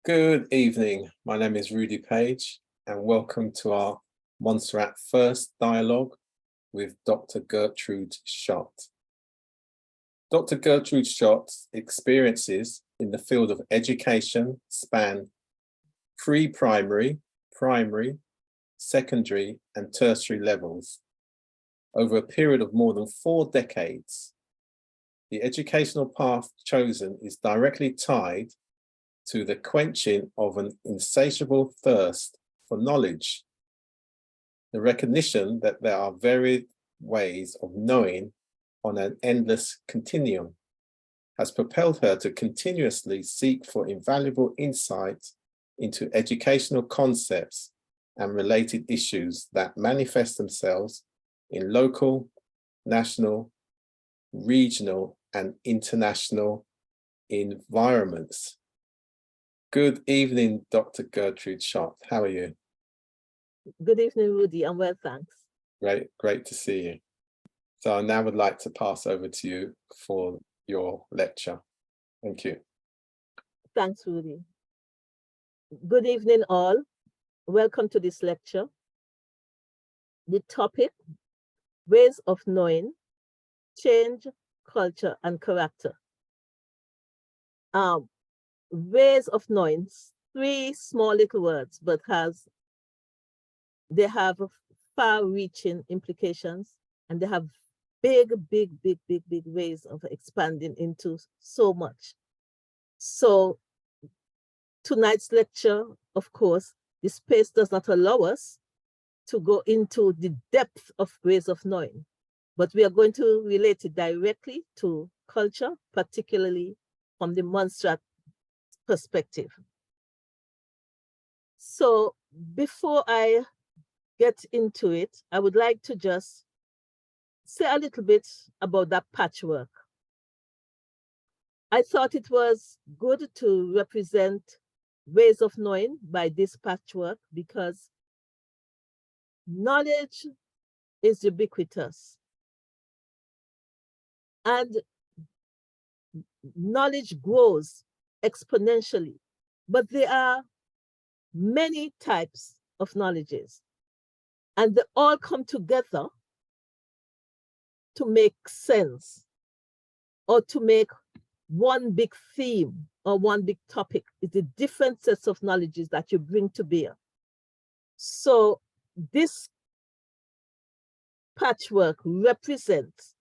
Good evening. My name is Rudy Page, and welcome to our MONTSERRAT first dialogue with Dr. Gertrude Shotte. Dr. Gertrude Schotte's experiences in the field of education span pre-primary, primary, secondary, and tertiary levels over a period of more than 4 decades. The educational path chosen is directly tied to the quenching of an insatiable thirst for knowledge. The recognition that there are varied ways of knowing on an endless continuum has propelled her to continuously seek for invaluable insight into educational concepts and related issues that manifest themselves in local, national, regional, and international environments. Good evening, Dr. Gertrude Shotte. How are you? Good evening, Rudy. I'm well, thanks. Great to see you. So I now would like to pass over to you for your lecture. Thank you. Thanks, Rudy. Good evening, all. Welcome to this lecture. The topic, ways of knowing, change, culture, and character. Ways of knowing, 3 small little words, but they have far-reaching implications, and they have big ways of expanding into so much. So tonight's lecture, of course, the space does not allow us to go into the depth of ways of knowing, but we are going to relate it directly to culture, particularly from the MONTSERRAT perspective. So before I get into it, I would like to just say a little bit about that patchwork. I thought it was good to represent ways of knowing by this patchwork because knowledge is ubiquitous and knowledge grows exponentially, but there are many types of knowledges and they all come together to make sense or to make one big theme or one big topic. It's the different sets of knowledges that you bring to bear. So this patchwork represents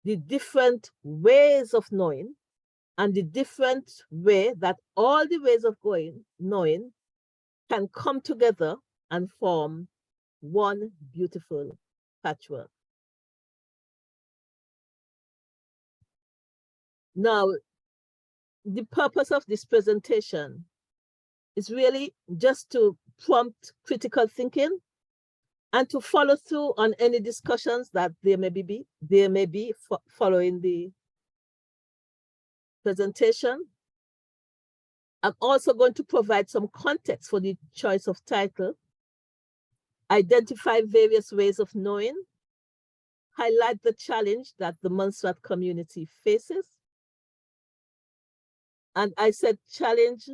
the different ways of knowing and the different way that all the ways of knowing can come together and form one beautiful patchwork. Now, the purpose of this presentation is really just to prompt critical thinking and to follow through on any discussions that there may be following the presentation. I'm also going to provide some context for the choice of title, identify various ways of knowing, highlight the challenge that the MONTSERRAT community faces. And I said challenge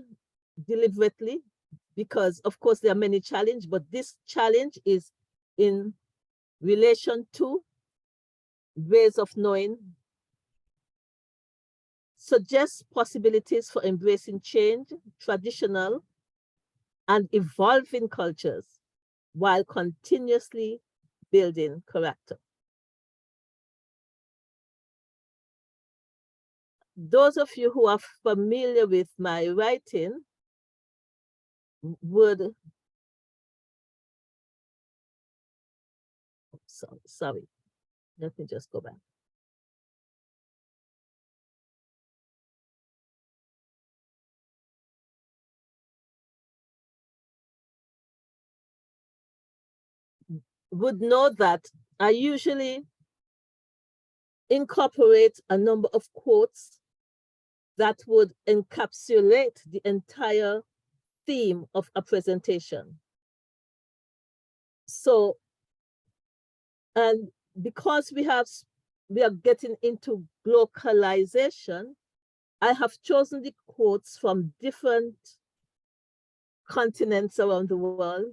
deliberately because, of course, there are many challenges, but this challenge is in relation to ways of knowing, suggests possibilities for embracing change, traditional and evolving cultures, while continuously building character. Those of you who are familiar with my writing would, sorry, let me just go back. Would know that I usually incorporate a number of quotes that would encapsulate the entire theme of a presentation. So, and because we are getting into globalization, I have chosen the quotes from different continents around the world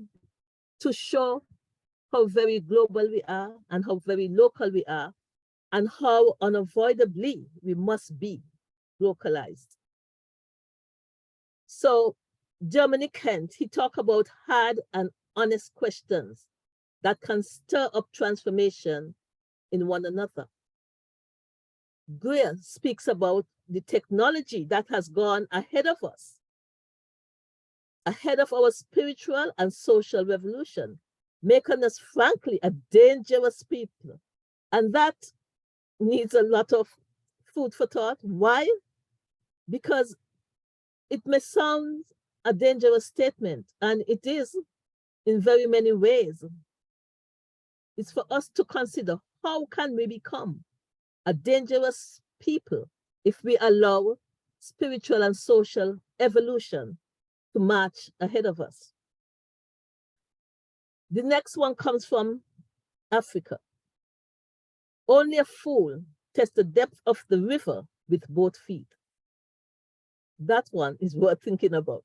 to show how very global we are and how very local we are and how unavoidably we must be localized. So Germany Kent, he talked about hard and honest questions that can stir up transformation in one another. Greer speaks about the technology that has gone ahead of us, ahead of our spiritual and social revolution, making us, frankly, a dangerous people. And that needs a lot of food for thought. Why? Because it may sound a dangerous statement, and it is in very many ways. It's for us to consider, how can we become a dangerous people if we allow spiritual and social evolution to march ahead of us? The next one comes from Africa. Only a fool tests the depth of the river with both feet. That one is worth thinking about.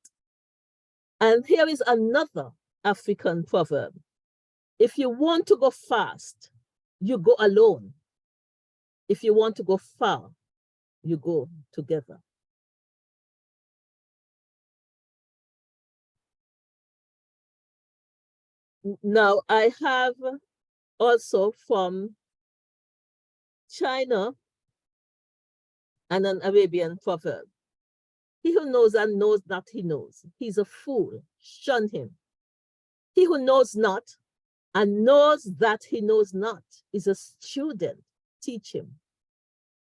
And here is another African proverb. If you want to go fast, you go alone. If you want to go far, you go together. Now, I have also from China and an Arabian proverb. He who knows and knows that he knows, he's a fool, shun him. He who knows not and knows that he knows not is a student, teach him.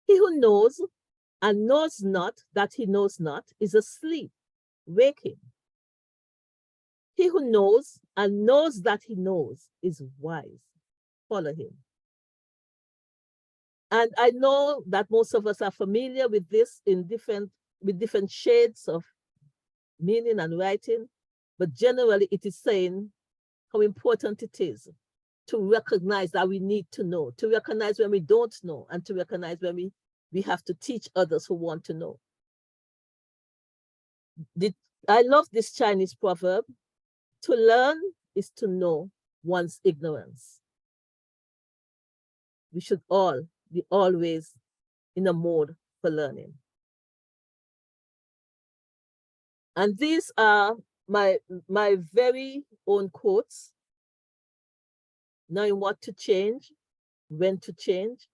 He who knows and knows not that he knows not is asleep, wake him. He who knows and knows that he knows is wise, follow him. And I know that most of us are familiar with this with different shades of meaning and writing, but generally it is saying how important it is to recognize that we need to know, to recognize when we don't know, and to recognize when we have to teach others who want to know. I love this Chinese proverb. To learn is to know one's ignorance. We should all be always in a mode for learning. And these are my very own quotes, knowing what to change, when to change,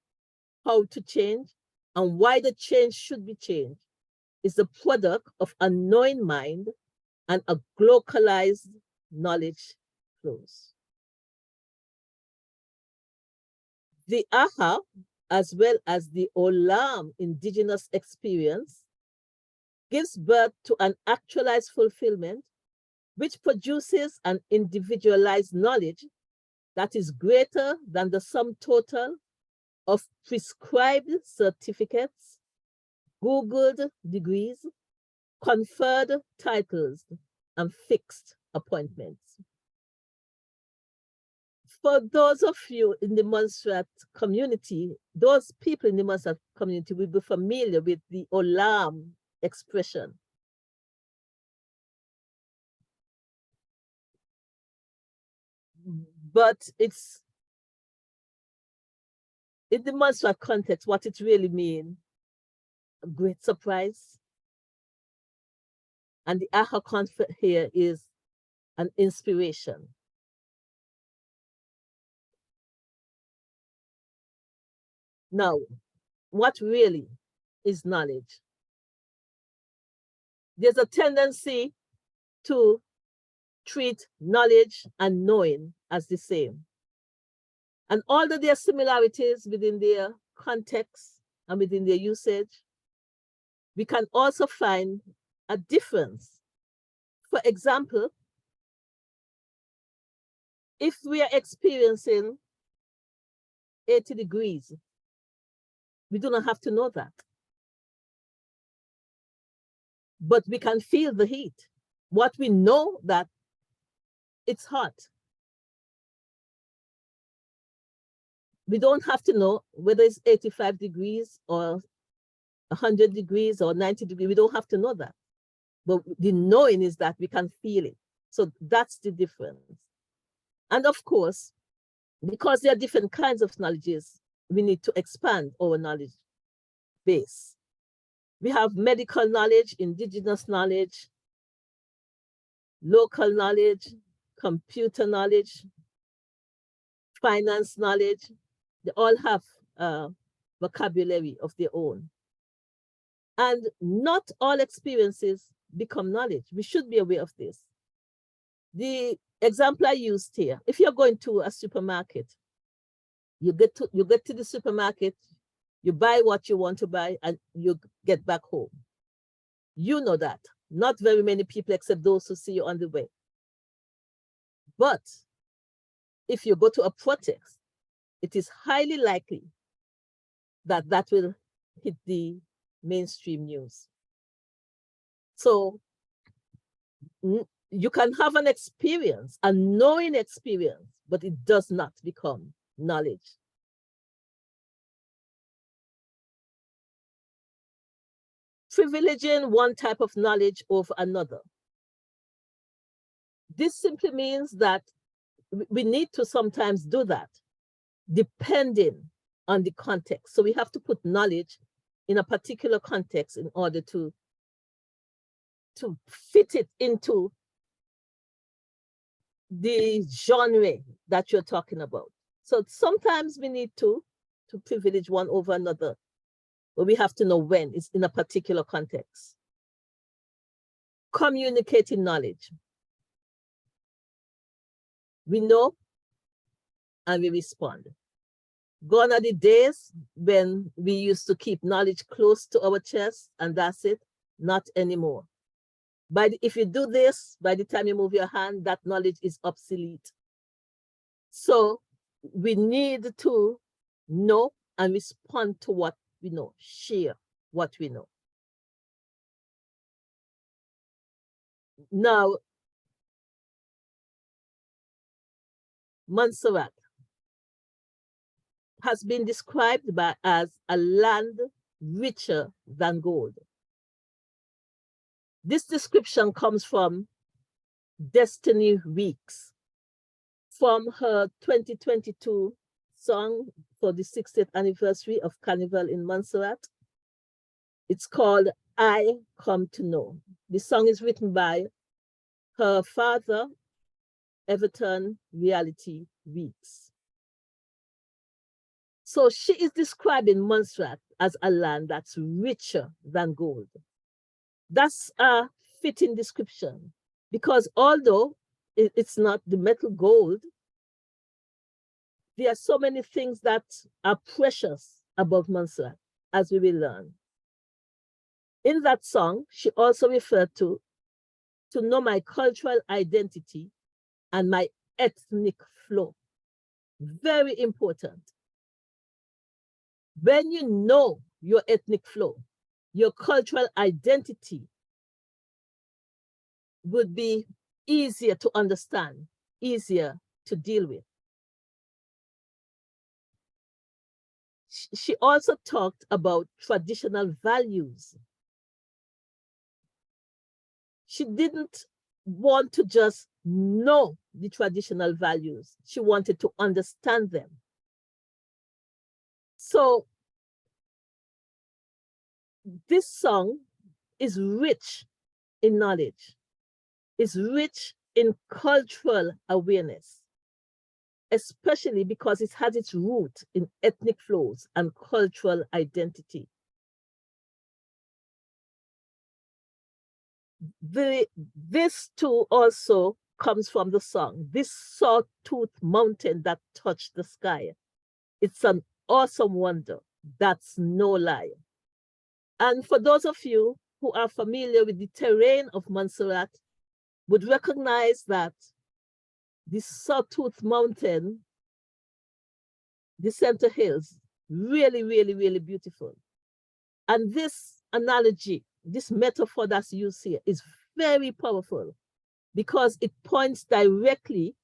how to change, and why the change should be changed is the product of a knowing mind and a localized knowledge flows. The aha, as well as the olam indigenous experience, gives birth to an actualized fulfillment, which produces an individualized knowledge that is greater than the sum total of prescribed certificates, Googled degrees, conferred titles, and fixed appointments. For those of you in the MONTSERRAT community, those people in the MONTSERRAT community will be familiar with the olam expression. But it's, in the MONTSERRAT context, what it really means, a great surprise. And the aha concept here is an inspiration. Now, what really is knowledge? There's a tendency to treat knowledge and knowing as the same. And although there are similarities within their context and within their usage, we can also find a difference. For example, if we are experiencing 80 degrees, we do not have to know that. But we can feel the heat. What we know that it's hot. We don't have to know whether it's 85 degrees or 100 degrees or 90 degrees. We don't have to know that. but the knowing is that we can feel it. So that's the difference. And of course, because there are different kinds of knowledges, we need to expand our knowledge base. We have medical knowledge, indigenous knowledge, local knowledge, computer knowledge, finance knowledge. They all have vocabulary of their own. And not all experiences become knowledge. We should be aware of this. The example I used here, if you're going to a supermarket, you get to the supermarket, you buy what you want to buy, and you get back home. You know that. Not very many people except those who see you on the way. But if you go to a protest, it is highly likely that that will hit the mainstream news. So you can have an experience, a knowing experience, but it does not become knowledge. Privileging one type of knowledge over another. This simply means that we need to sometimes do that, depending on the context. So we have to put knowledge in a particular context in order to fit it into the genre that you're talking about. So sometimes we need to privilege one over another, but we have to know when it's in a particular context. Communicating knowledge. We know and we respond. Gone are the days when we used to keep knowledge close to our chest and that's it, not anymore. If you do this, by the time you move your hand, that knowledge is obsolete. So we need to know and respond to what we know, share what we know. Now, Montserrat has been described as a land richer than gold. This description comes from Destiny Weeks, from her 2022 song for the 60th anniversary of Carnival in Montserrat. It's called I Come to Know. The song is written by her father, Everton Reality Weeks. So she is describing Montserrat as a land that's richer than gold. That's a fitting description because although it's not the metal gold, there are so many things that are precious about Montserrat, as we will learn. In that song, she also referred to know my cultural identity and my ethnic flow. Very important. When you know your ethnic flow, your cultural identity would be easier to understand, easier to deal with. She also talked about traditional values. She didn't want to just know the traditional values. She wanted to understand them. So this song is rich in knowledge, is rich in cultural awareness, especially because it has its root in ethnic flows and cultural identity. This too also comes from the song, this sawtooth mountain that touched the sky. It's an awesome wonder, that's no lie. And for those of you who are familiar with the terrain of Montserrat, would recognize that the Sawtooth Mountain, the center hills, really, really, really beautiful. And this analogy, this metaphor that's used here is very powerful because it points directly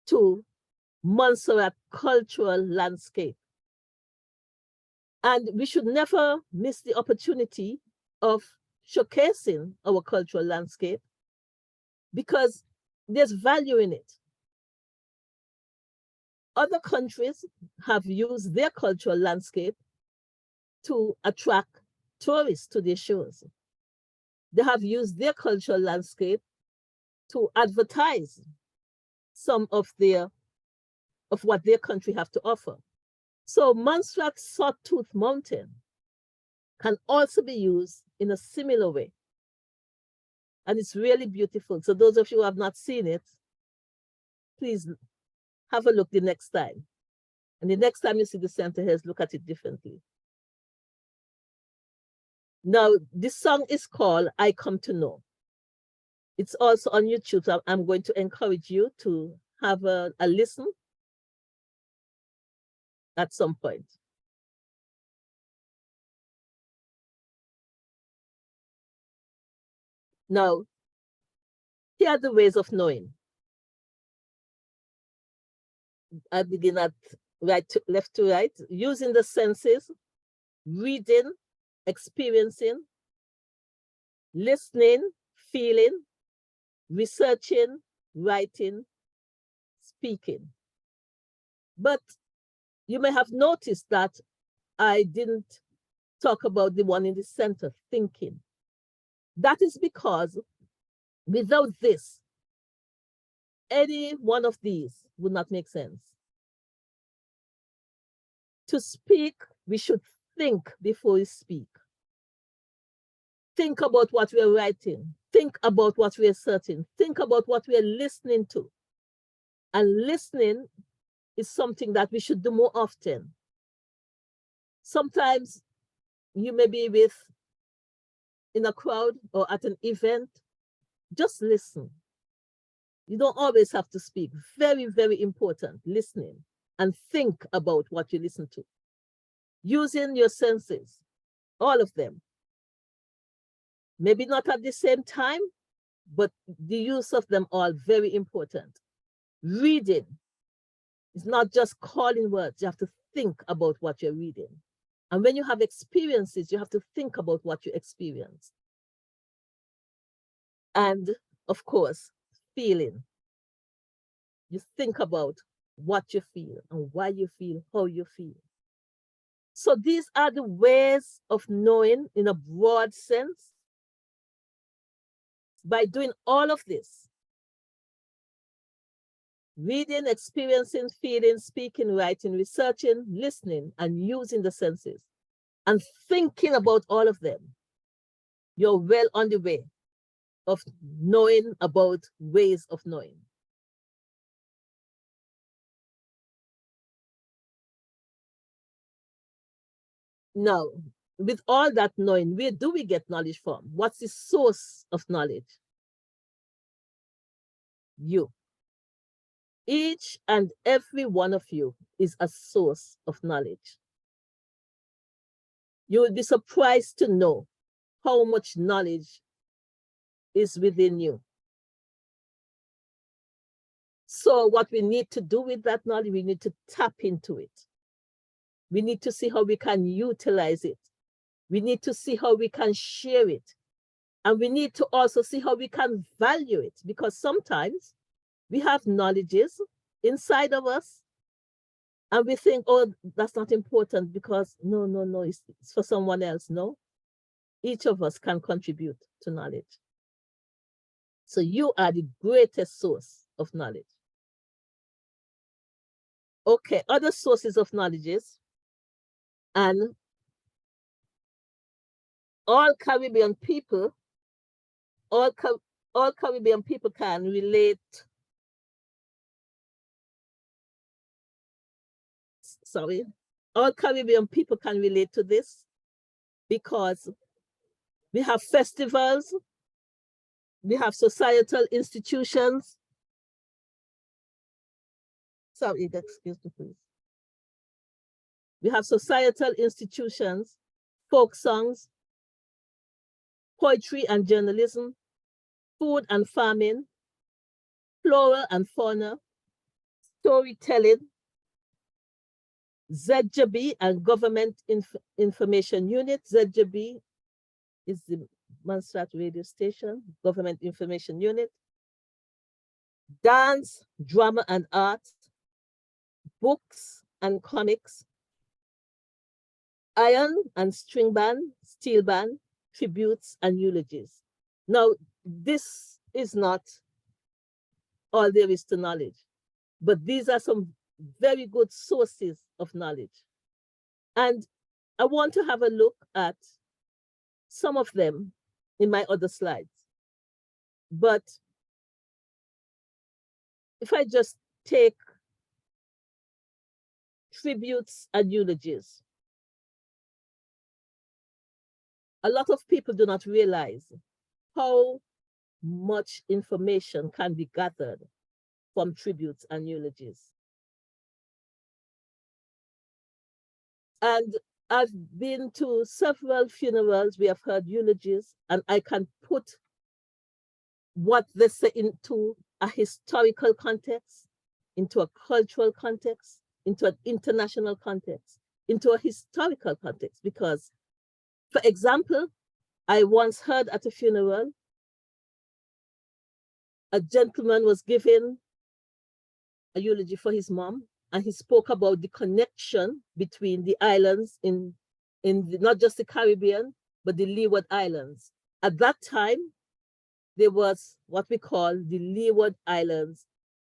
to Montserrat cultural landscape. And we should never miss the opportunity of showcasing our cultural landscape because there's value in it. Other countries have used their cultural landscape to attract tourists to their shows. They have used their cultural landscape to advertise some of what their country have to offer. So Montserrat Sawtooth Mountain can also be used in a similar way. And it's really beautiful. So those of you who have not seen it, please have a look the next time. And the next time you see the center hills, look at it differently. Now, this song is called I Come to Know. It's also on YouTube. So I'm going to encourage you to have a listen at some point. Now, here are the ways of knowing. I begin at left to right, using the senses, reading, experiencing, listening, feeling, researching, writing, speaking. But you may have noticed that I didn't talk about the one in the center, thinking. That is because without this, any one of these would not make sense. To speak, we should think before we speak. Think about what we're writing. Think about what we're asserting. Think about what we're listening to. And listening is something that we should do more often. Sometimes you may be in a crowd or at an event, just listen. You don't always have to speak. Very, very important, listening and think about what you listen to. Using your senses, all of them. Maybe not at the same time, but the use of them all very important. Reading is not just calling words. You have to think about what you're reading. And when you have experiences, you have to think about what you experience. And of course, feeling. You think about what you feel and why you feel, how you feel. So these are the ways of knowing in a broad sense. By doing all of this, reading, experiencing, feeling, speaking, writing, researching, listening, and using the senses, and thinking about all of them, you're well on the way of knowing about ways of knowing. Now, with all that knowing, where do we get knowledge from? What's the source of knowledge? You. Each and every one of you is a source of knowledge. You will be surprised to know how much knowledge is within you. So what we need to do with that knowledge, we need to tap into it. We need to see how we can utilize it. We need to see how we can share it. And we need to also see how we can value it, because sometimes we have knowledges inside of us and we think, oh, that's not important because no, it's for someone else. No, each of us can contribute to knowledge. So you are the greatest source of knowledge. Okay, other sources of knowledges, and all Caribbean people, all Caribbean people can relate. Sorry, all Caribbean people can relate to this because we have festivals, we have societal institutions. Sorry, excuse me, please. We have societal institutions, folk songs, poetry and journalism, food and farming, flora and fauna, storytelling, ZJB and Government Information Unit. ZJB is the MONTSERRAT radio station, Government Information Unit, dance, drama and art, books and comics, iron and string band, steel band, tributes and eulogies. Now, this is not all there is to knowledge, but these are some very good sources of knowledge. And I want to have a look at some of them in my other slides. But if I just take tributes and eulogies, a lot of people do not realize how much information can be gathered from tributes and eulogies. And I've been to several funerals, we have heard eulogies, and I can put what they say into a historical context, into a cultural context, into an international context, into a historical context. Because, for example, I once heard at a funeral, a gentleman was giving a eulogy for his mom, and he spoke about the connection between the islands in not just the Caribbean, but the Leeward Islands. At that time, there was what we call the Leeward Islands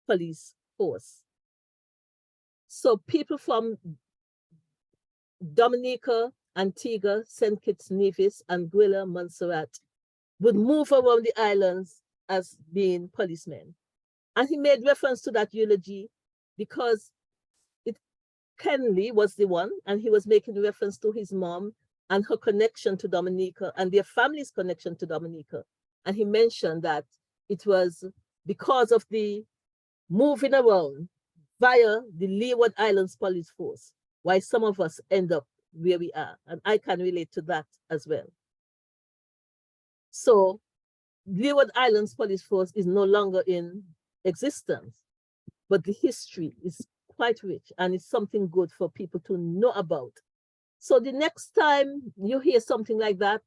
Police Force. So people from Dominica, Antigua, St. Kitts, Nevis, Anguilla, Montserrat would move around the islands as being policemen. And he made reference to that eulogy because Kenley was the one, and he was making reference to his mom and her connection to Dominica and their family's connection to Dominica. And he mentioned that it was because of the moving around via the Leeward Islands Police Force, why some of us end up where we are. And I can relate to that as well. So Leeward Islands Police Force is no longer in existence, but the history is quite rich, and it's something good for people to know about. So the next time you hear something like that,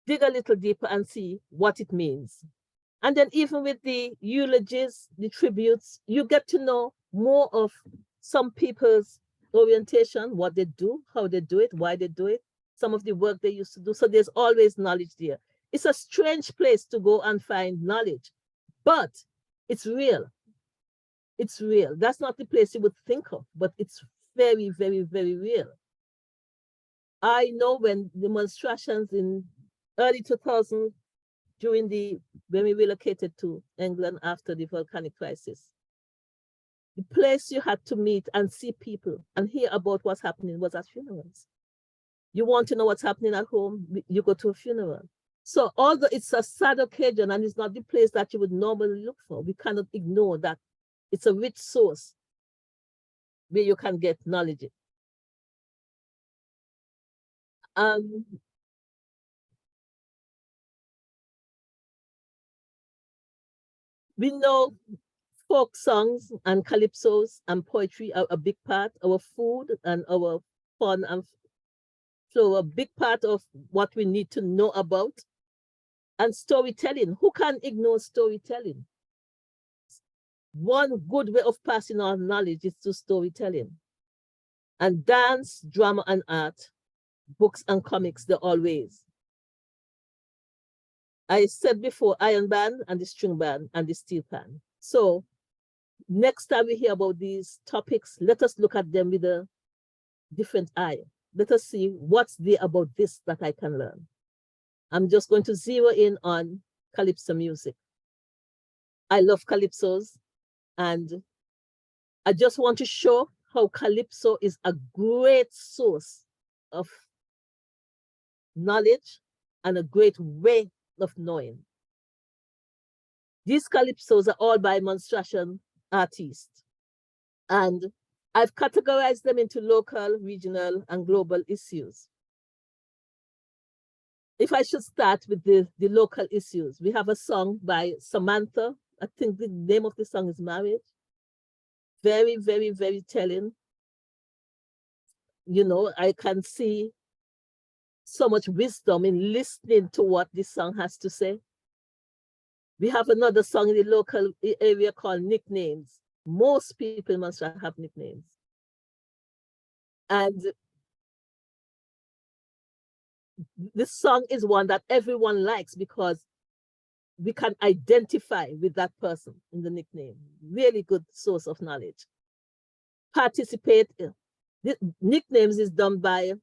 dig a little deeper and see what it means. And then even with the eulogies, the tributes, you get to know more of some people's orientation, what they do, how they do it, why they do it, some of the work they used to do. So there's always knowledge there. It's a strange place to go and find knowledge, but it's real. It's real. That's not the place you would think of, but it's very, very, very real. I know when demonstrations in early 2000, when we relocated to England after the volcanic crisis, the place you had to meet and see people and hear about what's happening was at funerals. You want to know what's happening at home, you go to a funeral. So although it's a sad occasion and it's not the place that you would normally look for, we cannot ignore that it's a rich source where you can get knowledge. We know folk songs and calypsos and poetry are a big part. Our food and our fun and flow, a big part of what we need to know about. And storytelling. Who can ignore storytelling? One good way of passing on knowledge is through storytelling. And dance, drama, and art, books and comics, they're always. I said before, iron band and the string band and the steel pan. So next time we hear about these topics, let us look at them with a different eye. Let us see what's there about this that I can learn. I'm just going to zero in on calypso music. I love calypsos, and I just want to show how calypso is a great source of knowledge and a great way of knowing. These calypsos are all by MONTSERRAT artists, and I've categorized them into local, regional, and global issues. If I should start with the local issues, we have a song by Samantha. I think the name of the song is Marriage. Very, very, very telling. You know, I can see so much wisdom in listening to what this song has to say. We have another song in the local area called Nicknames. Most people must have nicknames. And this song is one that everyone likes because we can identify with that person in the nickname. Really good source of knowledge. Participate. The Nicknames is done by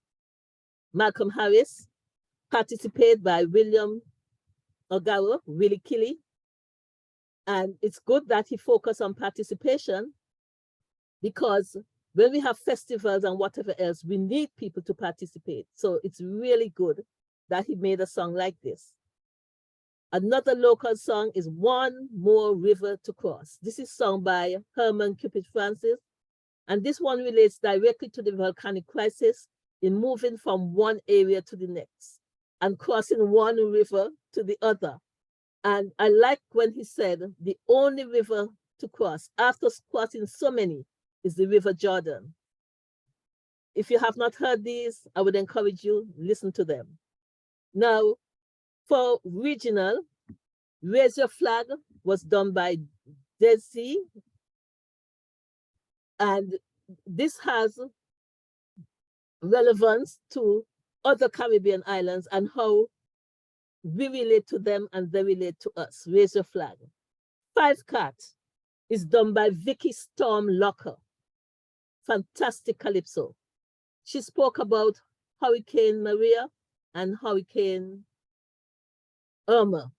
Malcolm Harris. Participate by William Ogaro, Willie Killy. And it's good that he focused on participation because when we have festivals and whatever else, we need people to participate. So it's really good that he made a song like this. Another local song is One More River to Cross. This is sung by Herman Cupid Francis. And this one relates directly to the volcanic crisis in moving from one area to the next and crossing one river to the other. And I like when he said, the only river to cross after crossing so many is the River Jordan. If you have not heard these, I would encourage you, listen to them. Now, for regional, Raise Your Flag was done by Desi. And this has relevance to other Caribbean islands and how we relate to them and they relate to us. Raise Your Flag. Five Cat is done by Vicky Storm Locker. Fantastic calypso. She spoke about Hurricane Maria and Hurricane Irma,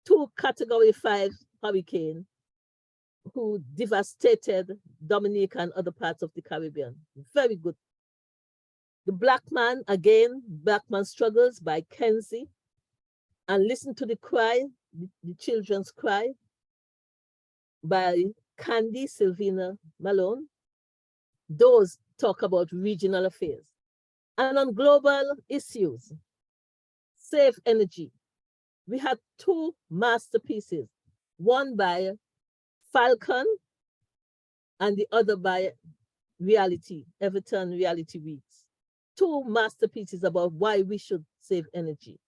two Category 5 hurricanes who devastated Dominica and other parts of the Caribbean. Very good. The Black Man, again, Black Man Struggles by Kenzie. And Listen to the Cry, the Children's Cry by Candy Sylvina Malone. Those talk about regional affairs. And on global issues, Save Energy. We had two masterpieces, one by Falcon and the other by Reality, Everton Reality Weeks. Two masterpieces about why we should save energy.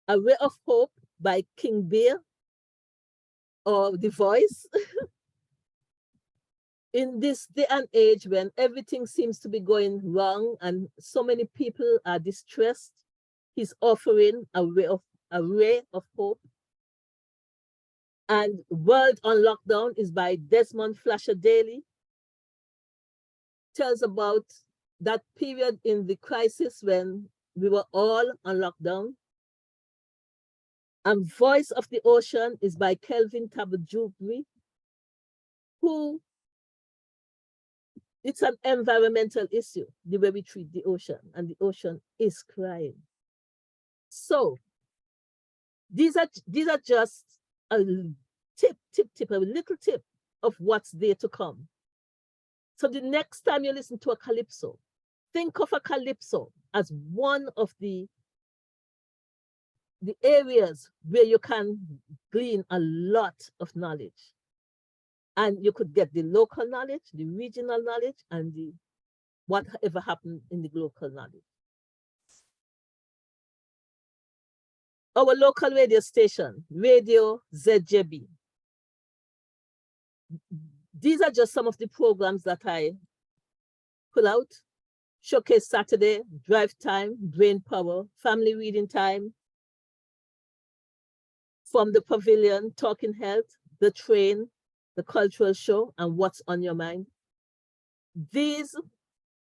A Ray of Hope by King Bear, or The Voice. In this day and age when everything seems to be going wrong and so many people are distressed, he's offering a ray of hope. And World on Lockdown is by Desmond Flasher Daly. Tells about that period in the crisis when we were all on lockdown. And Voice of the Ocean is by Kelvin Tabajubri, who, it's an environmental issue, the way we treat the ocean, and the ocean is crying. So these are just a a little tip of what's there to come. So the next time you listen to a calypso, think of a calypso as one of the areas where you can glean a lot of knowledge. And you could get the local knowledge, the regional knowledge, and the whatever happened in the local knowledge. Our local radio station, Radio ZJB. These are just some of the programs that I pull out. Showcase Saturday, Drive Time, Brain Power, Family Reading Time, From the Pavilion, Talking Health, The Train, The Cultural Show, and What's on Your Mind. These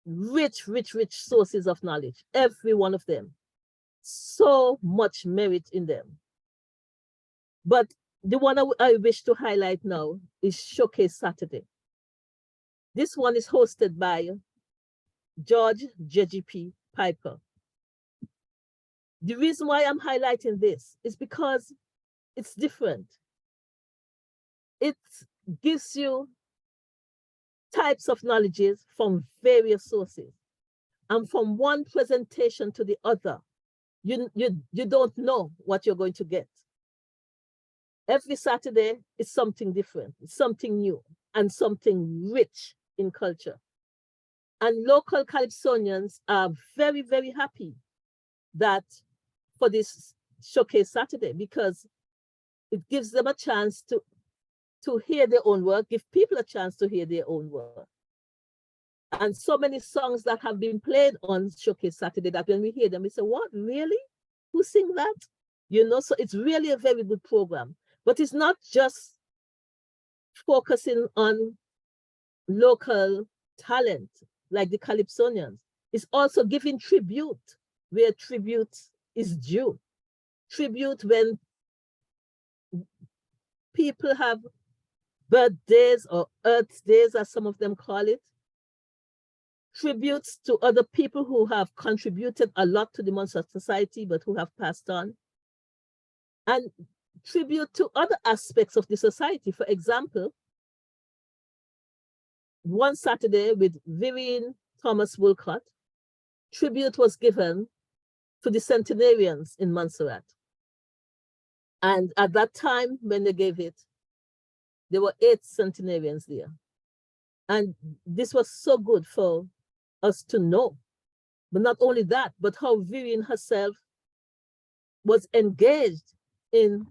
rich sources of knowledge, every one of them. So much merit in them. But the one I wish to highlight now is Showcase Saturday. This one is hosted by George JGP Piper. The reason why I'm highlighting this is because it's different. It gives you types of knowledges from various sources. And from one presentation to the other, you don't know what you're going to get. Every Saturday is something different, something new, and something rich in culture. And local Calypsonians are very, very happy that for this Showcase Saturday, because it gives them a chance to hear their own work, give people a chance to hear their own work. And so many songs that have been played on Showcase Saturday that when we hear them, we say, what, really? Who sing that? You know, so it's really a very good program. But it's not just focusing on local talent like the Calypsonians. It's also giving tribute where tribute is due. Tribute when people have birthdays or Earth days, as some of them call it. Tributes to other people who have contributed a lot to the Montserrat society, but who have passed on. And tribute to other aspects of the society. For example, one Saturday with Vivian Thomas Woolcott, tribute was given to the centenarians in Montserrat. And at that time, when they gave it, there were 8 centenarians there. And this was so good for us to know. But not only that, but how Vivian herself was engaged in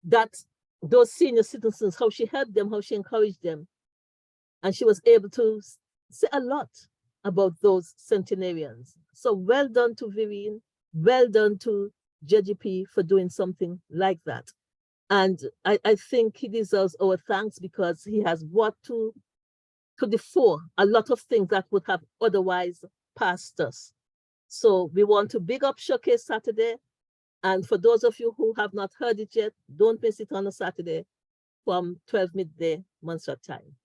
that, those senior citizens, how she helped them, how she encouraged them. And she was able to say a lot about those centenarians. So well done to Vivian, well done to JGP for doing something like that. And I think he deserves our thanks because he has brought to the fore a lot of things that would have otherwise passed us. So we want to big up Showcase Saturday. And for those of you who have not heard it yet, don't miss it on a Saturday from 12 midday Montserrat time.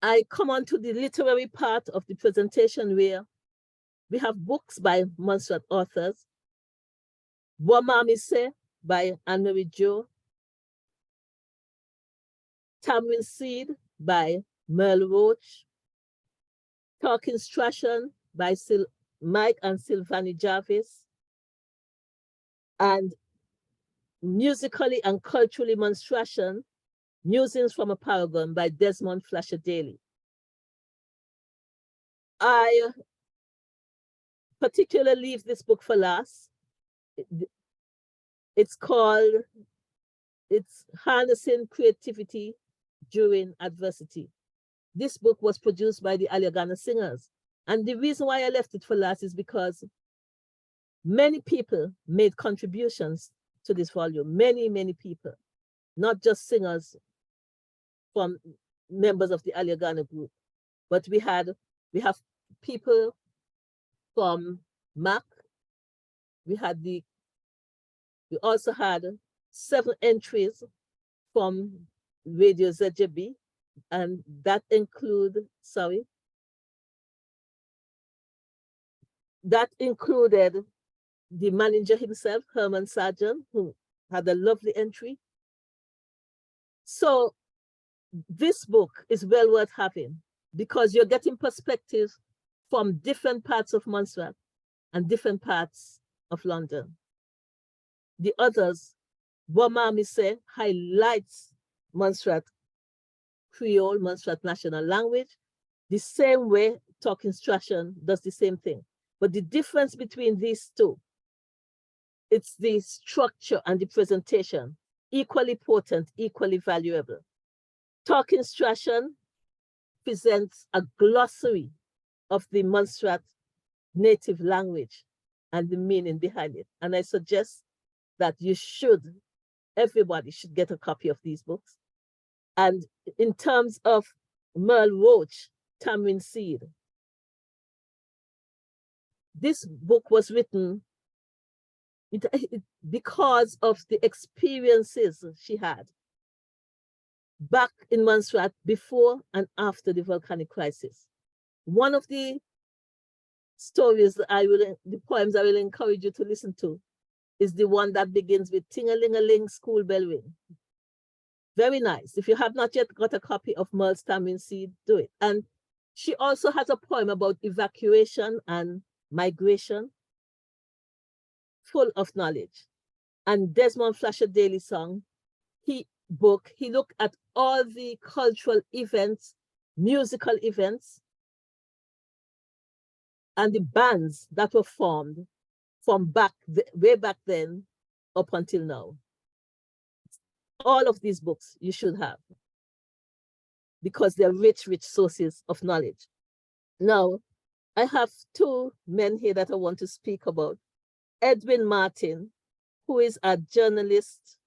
I come on to the literary part of the presentation where we have books by Montserrat authors. Wamamise by Anne-Marie Jo. Tamarind Seed by Merle Roach. Talking Strachan by Mike and Sylvanie Jarvis. And Musically and Culturally Monstration, Musings from a Paragon by Desmond Flasher Daly. I particularly leave this book for last. It's Harnessing Creativity During Adversity. This book was produced by the Aliagana Singers. And the reason why I left it for last is because many people made contributions to this volume. Many, many people, not just singers from members of the Aliagana group, but we have people from MAC. We also had 7 entries from Radio ZJB, and that included the manager himself, Herman Sargent, who had a lovely entry. So this book is well worth having because you're getting perspective from different parts of Montserrat and different parts of London. The others, Wamamise, highlights Montserrat Creole, Montserrat national language, the same way Talking Strachan does the same thing. But the difference between these two, it's the structure and the presentation, equally potent, equally valuable. Talking Strachan presents a glossary of the Montserrat native language and the meaning behind it. And I suggest that everybody should get a copy of these books. And in terms of Merle Roach, Tamarind Seed, this book was written because of the experiences she had back in Montserrat before and after the volcanic crisis. One of the stories the poems I will encourage you to listen to is the one that begins with ting-a-ling-a-ling, school bell ring. Very nice. If you have not yet got a copy of Merle's Tamarind Seed, do it. And she also has a poem about evacuation and migration, full of knowledge. And Desmond Flasher Daly's song, he looked at all the cultural events musical events, and the bands that were formed from way back then up until now. All of these books you should have because they're rich, rich sources of knowledge. Now, I have two men here that I want to speak about. Edwin Martin, who is a journalist,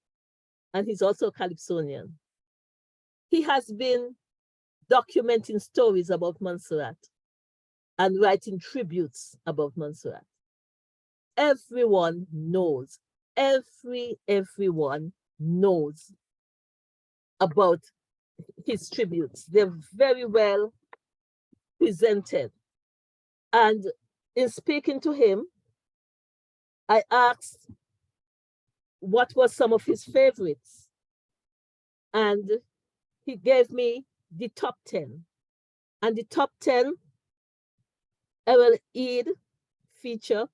and he's also a Calypsonian. He has been documenting stories about Montserrat and writing tributes about Montserrat. Everyone knows, everyone knows about his tributes. They're very well presented. And in speaking to him, I asked what were some of his favorites. And he gave me the top 10. And the top 10 Errol Eid feature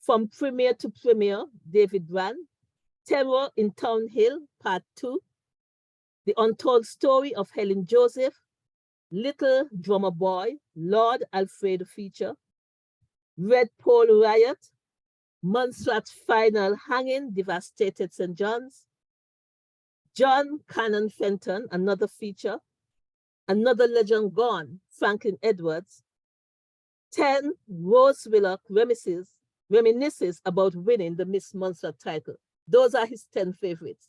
from premiere to premiere, David Brand, Terror in Town Hill, Part 2, The Untold Story of Helen Joseph, Little Drummer Boy, Lord Alfredo feature, Red Pole Riot, Montserrat's Final Hanging, Devastated St. John's, John Cannon Fenton, another feature, Another Legend Gone, Franklin Edwards, 10 Rose Willock reminisces about winning the Miss Montserrat title. Those are his 10 favorites.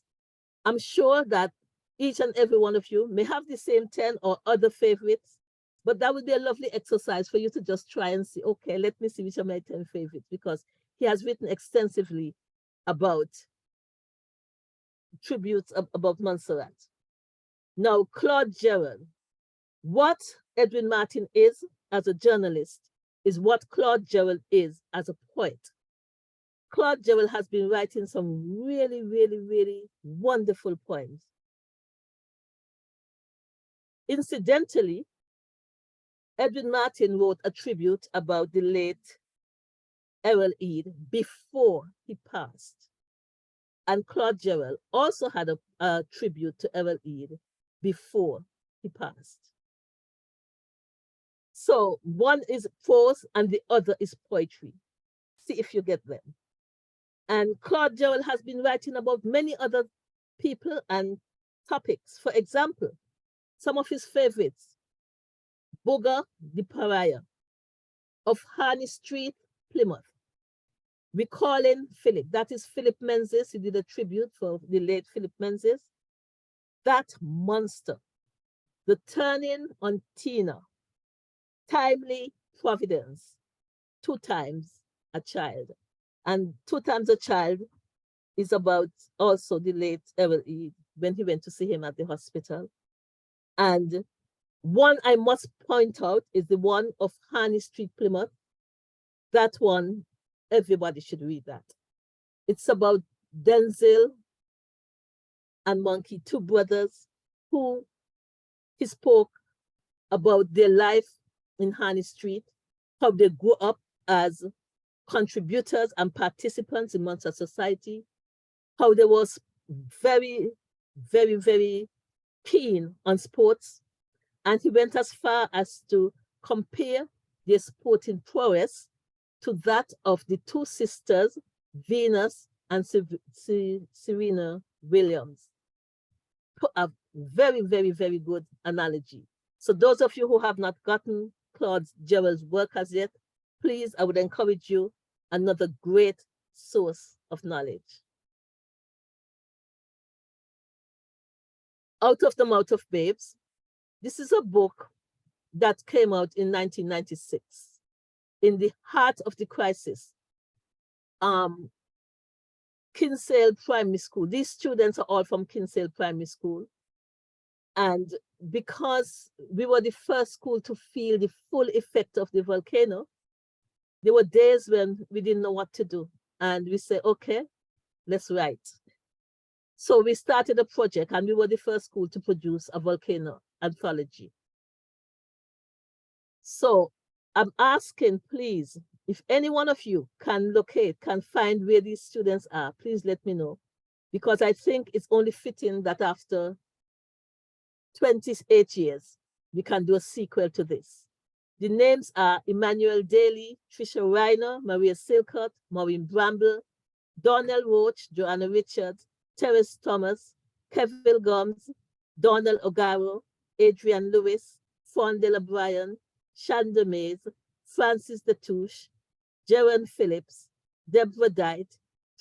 I'm sure that each and every one of you may have the same 10 or other favorites, but that would be a lovely exercise for you to just try and see, okay, let me see which are my 10 favorites, because he has written extensively about tributes about Montserrat. Now, Claude Gerald. What Edwin Martin is as a journalist is what Claude Gerald is as a poet. Claude Gerald has been writing some really, really, really wonderful poems. Incidentally, Edwin Martin wrote a tribute about the late Errol Eid before he passed. And Claude Gerald also had a tribute to Errol Eid before he passed. So one is prose and the other is poetry. See if you get them. And Claude Gerald has been writing about many other people and topics. For example, some of his favorites, Booger the Pariah of Harney Street, Plymouth, Recalling Philip. That is Philip Menzies. He did a tribute for the late Philip Menzies. That Monster, The Turning on Tina, Timely Providence, Two Times a Child. And Two Times a Child is about also the late Errol Eid when he went to see him at the hospital. And one I must point out is the one of Harney Street, Plymouth. That one, everybody should read that. It's about Denzel and Monkey, two brothers who he spoke about their life in Harney Street, how they grew up as contributors and participants in Montserrat society, how they was very, very, very keen on sports. And he went as far as to compare their sporting prowess to that of the two sisters, Venus and Serena Williams. A very, very, very good analogy. So those of you who have not gotten Claude Gerald's work as yet, please, I would encourage you, another great source of knowledge. Out of the Mouth of Babes. This is a book that came out in 1996 in the heart of the crisis. Kinsale Primary School. These students are all from Kinsale Primary School. And because we were the first school to feel the full effect of the volcano, there were days when we didn't know what to do. And we said, okay, let's write. So we started a project and we were the first school to produce a volcano anthology. So I'm asking, please, if any one of you can locate, can find where these students are, please let me know. Because I think it's only fitting that after 28 years, we can do a sequel to this. The names are Emmanuel Daly, Tricia Reiner, Maria Silcott, Maureen Bramble, Donnell Roach, Joanna Richards, Terence Thomas, Kevin Gomes, Donald Ogaro, Adrian Lewis, Fondella Bryan, Shanda Mays, Francis Detouche, Jaron Phillips, Deborah Dight,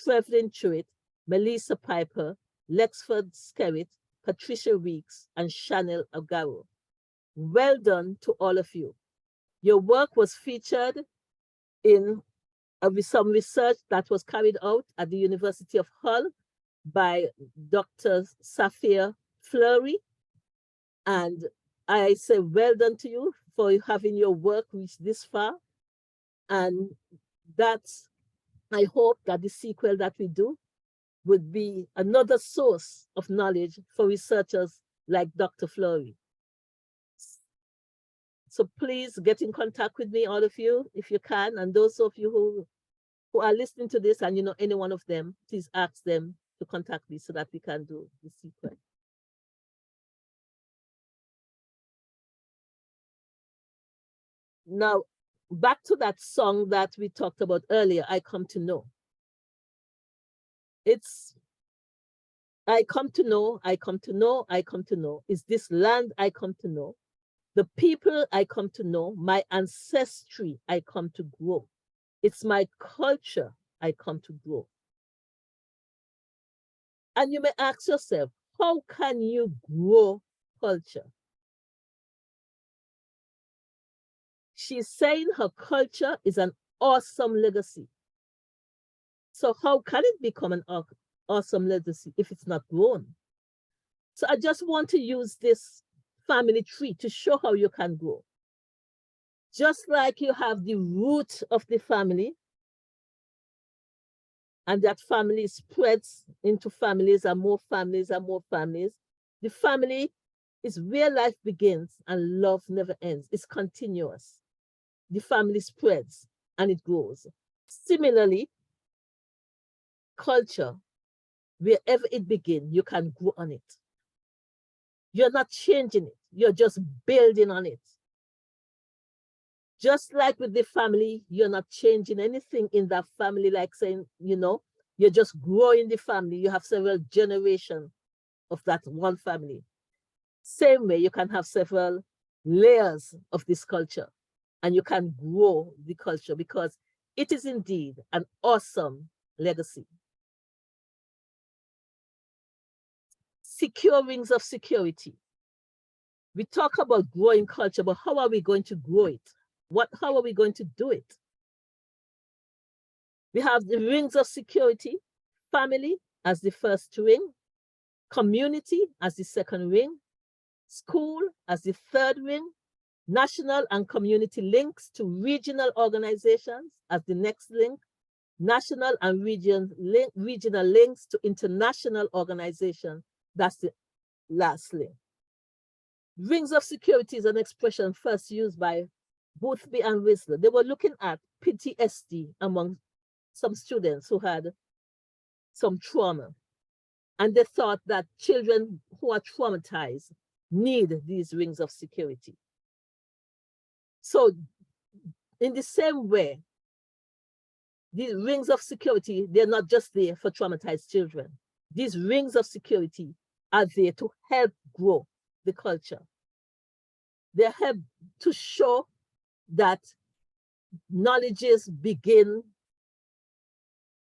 Trevlin Truitt, Melissa Piper, Lexford Skerritt, Patricia Weeks, and Chanel Ogaro. Well done to all of you. Your work was featured in some research that was carried out at the University of Hull by Dr. Safia Fleury. And I say well done to you for having your work reach this far. And that's, I hope that the sequel that we do would be another source of knowledge for researchers like Dr. Fleury. So please get in contact with me, all of you, if you can. And those of you who are listening to this and you know any one of them, please ask them to contact me so that we can do the sequel. Now, back to that song that we talked about earlier, I Come to Know. It's, I come to know, I come to know, I come to know. Is this land I come to know? The people I come to know, my ancestry I come to grow. It's my culture I come to grow. And you may ask yourself, how can you grow culture? She's saying her culture is an awesome legacy. So how can it become an awesome legacy if it's not grown? So I just want to use this family tree to show how you can grow. Just like you have the root of the family, and that family spreads into families and more families and more families. The family is where life begins and love never ends. It's continuous. The family spreads and it grows. Similarly, culture, wherever it begins, you can grow on it. You're not changing it. You're just building on it. Just like with the family, you're not changing anything in that family, like saying, you know, you're just growing the family. You have several generations of that one family. Same way, you can have several layers of this culture and you can grow the culture because it is indeed an awesome legacy. Secure rings of security. We talk about growing culture, but how are we going to grow it? How are we going to do it? We have the rings of security, family as the first ring, community as the second ring, school as the third ring, national and community links to regional organizations as the next link, national and regional links to international organizations, that's the last link. Rings of security is an expression first used by Boothby and Whistler. They were looking at PTSD among some students who had some trauma. And they thought that children who are traumatized need these rings of security. So in the same way, these rings of security, they're not just there for traumatized children. These rings of security are there to help grow the culture. They help to show that knowledges begin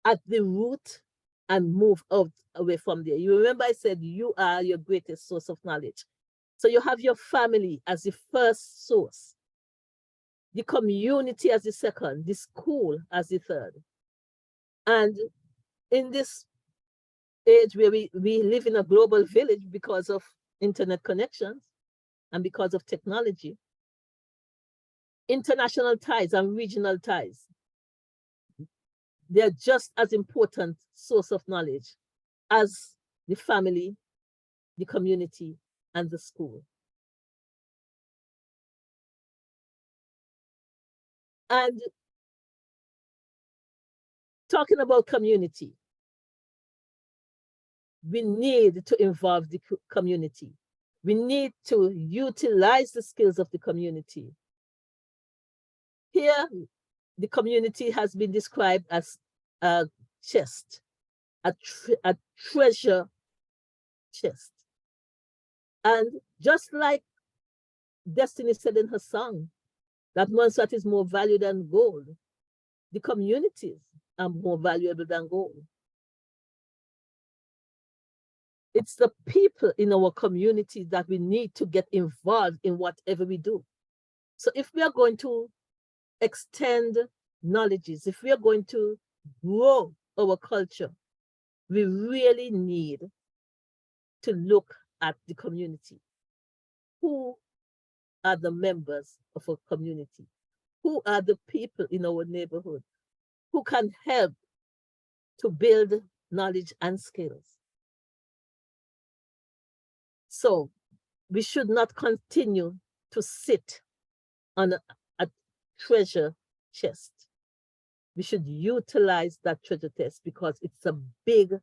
at the root and move out away from there. You remember I said you are your greatest source of knowledge. So you have your family as the first source, the community as the second, the school as the third. And in this age where we live in a global village because of internet connections and because of technology, international ties and regional ties, they're just as important source of knowledge as the family, the community, and the school. And talking about community, we need to involve the community. We need to utilize the skills of the community. Here, the community has been described as a chest, a treasure chest. And just like Destiny said in her song, that MONTSERRAT is more valuable than gold, the communities are more valuable than gold. It's the people in our communities that we need to get involved in whatever we do. So if we are going to extend knowledges, if we are going to grow our culture, we really need to look at the community. Who are the members of our community? Who are the people in our neighborhood who can help to build knowledge and skills? So we should not continue to sit on a treasure chest. We should utilize that treasure chest because it's a big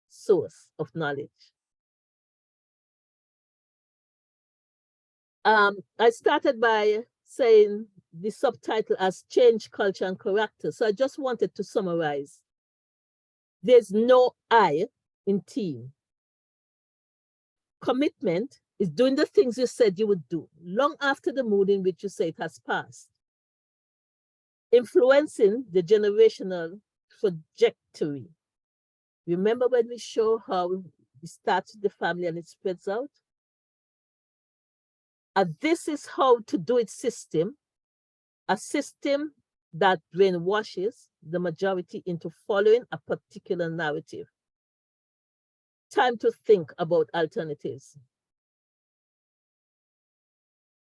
source of knowledge. I started by saying the subtitle as Change, Culture, and Character. So I just wanted to summarize. There's no I in team. Commitment is doing the things you said you would do long after the mood in which you say it has passed. Influencing the generational trajectory. Remember when we show how we start with the family and it spreads out? And this is how to do it system, a system that brainwashes the majority into following a particular narrative. Time to think about alternatives.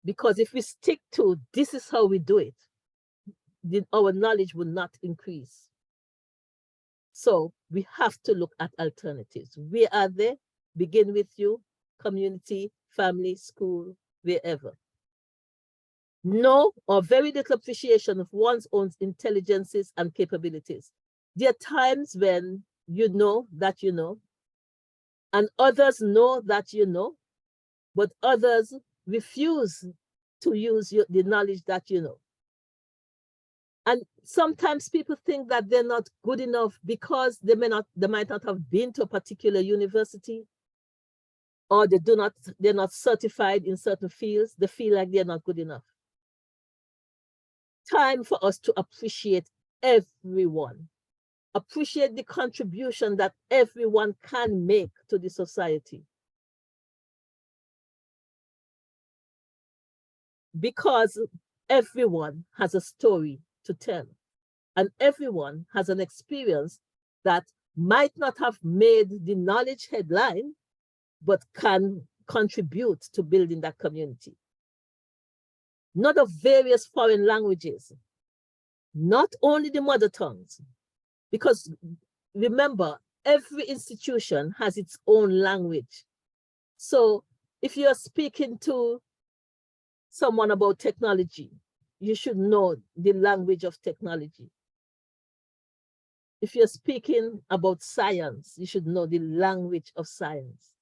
Because if we stick to this is how we do it, then our knowledge will not increase. So we have to look at alternatives. Where are they? Begin with you, community, family, school, wherever. No or very little appreciation of one's own intelligences and capabilities. There are times when you know that you know, and others know that you know, but others refuse to use the knowledge that you know. And sometimes people think that they're not good enough because they might not have been to a particular university, or they're not certified in certain fields. They feel like they're not good enough. Time for us to appreciate everyone. Appreciate the contribution that everyone can make to the society. Because everyone has a story to tell, and everyone has an experience that might not have made the knowledge headline, but can contribute to building that community. Not of various foreign languages, not only the mother tongues, because remember, every institution has its own language. So if you're speaking to someone about technology, you should know the language of technology. If you're speaking about science, you should know the language of science.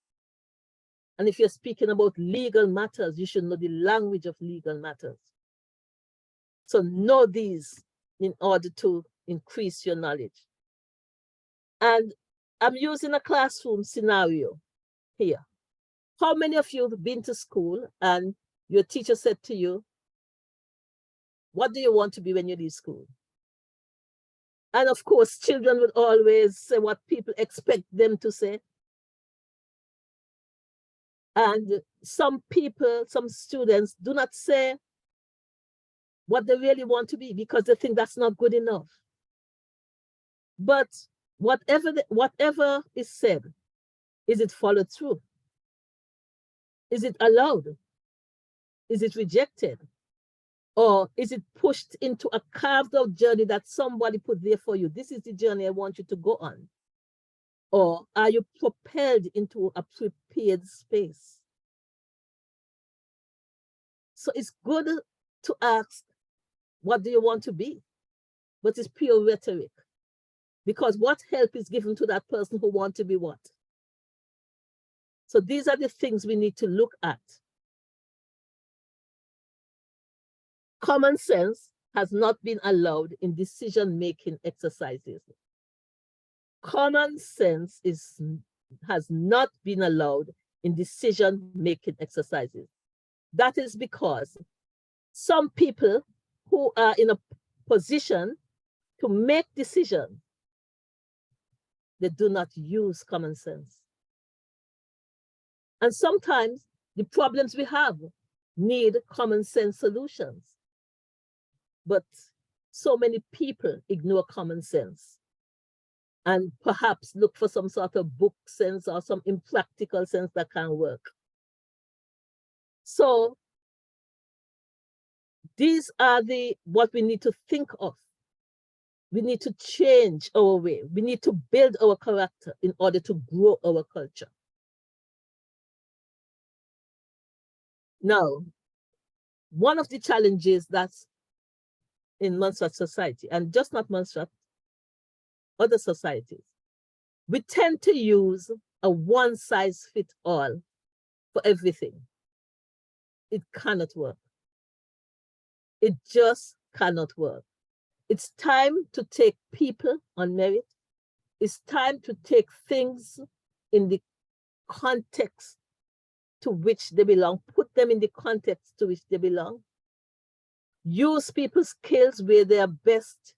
And if you're speaking about legal matters, you should know the language of legal matters. So know these in order to increase your knowledge. And I'm using a classroom scenario here. How many of you have been to school and your teacher said to you, what do you want to be when you leave school? And of course, children would always say what people expect them to say. And some people, some students do not say what they really want to be because they think that's not good enough. But whatever is said, is it followed through? Is it allowed? Is it rejected? Or is it pushed into a carved out journey that somebody put there for you? This is the journey I want you to go on. Or are you propelled into a prepared space? So it's good to ask, what do you want to be? But it's pure rhetoric. Because what help is given to that person who wants to be what? So these are the things we need to look at. Common sense has not been allowed in decision-making exercises. Common sense has not been allowed in decision-making exercises. That is because some people who are in a position to make decisions, they do not use common sense. And sometimes the problems we have need common sense solutions. But so many people ignore common sense and perhaps look for some sort of book sense or some impractical sense that can work. So these are what we need to think of. We need to change our way. We need to build our character in order to grow our culture. Now, one of the challenges that's in Montserrat society, and just not Montserrat, other societies, we tend to use a one-size-fits-all for everything. It cannot work. It just cannot work. It's time to take people on merit. It's time to take things in the context to which they belong, put them in the context to which they belong. Use people's skills where they are best,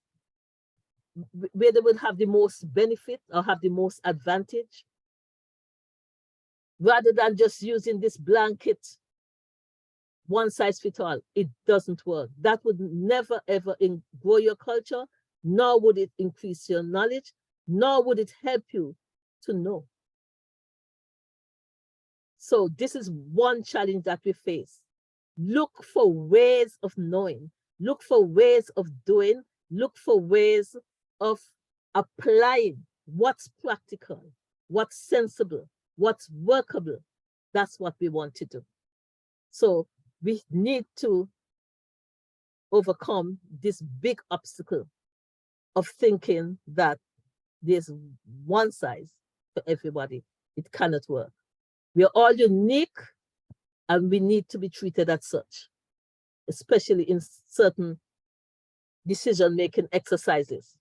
where they would have the most benefit or have the most advantage, rather than just using this blanket one size fits all. It doesn't work. That would never ever grow your culture, nor would it increase your knowledge, nor would it help you to know. So this is one challenge that we face. Look for ways of knowing, look for ways of doing, look for ways of applying what's practical, what's sensible, what's workable. That's what we want to do. So we need to overcome this big obstacle of thinking that there's one size for everybody. It cannot work. We are all unique and we need to be treated as such, especially in certain decision-making exercises.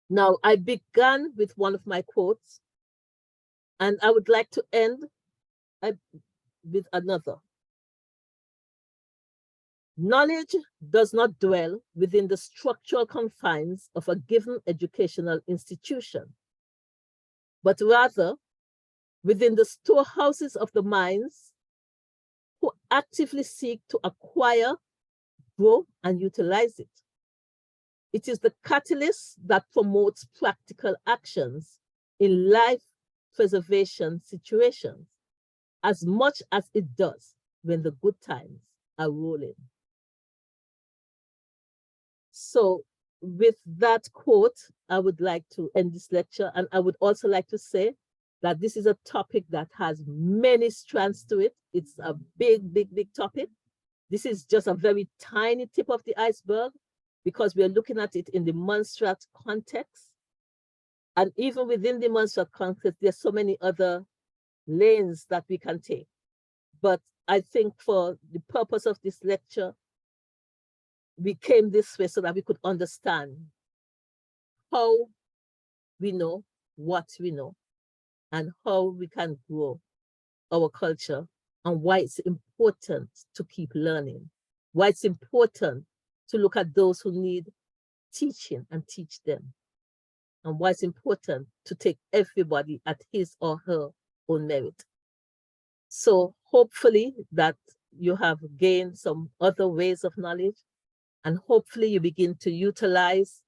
Now, I began with one of my quotes, and I would like to end with another. Knowledge does not dwell within the structural confines of a given educational institution, but rather within the storehouses of the minds who actively seek to acquire, grow, and utilize it. It is the catalyst that promotes practical actions in life preservation situations as much as it does when the good times are rolling. So with that quote, I would like to end this lecture, and I would also like to say that this is a topic that has many strands to it. It's a big, big, big topic. This is just a very tiny tip of the iceberg because we're looking at it in the MONTSERRAT context. And even within the MONTSERRAT context, there's so many other lanes that we can take. But I think for the purpose of this lecture, we came this way so that we could understand how we know what we know and how we can grow our culture and why it's important to keep learning, why it's important to look at those who need teaching and teach them, and why it's important to take everybody at his or her own merit. So hopefully that you have gained some other ways of knowledge, and hopefully you begin to utilize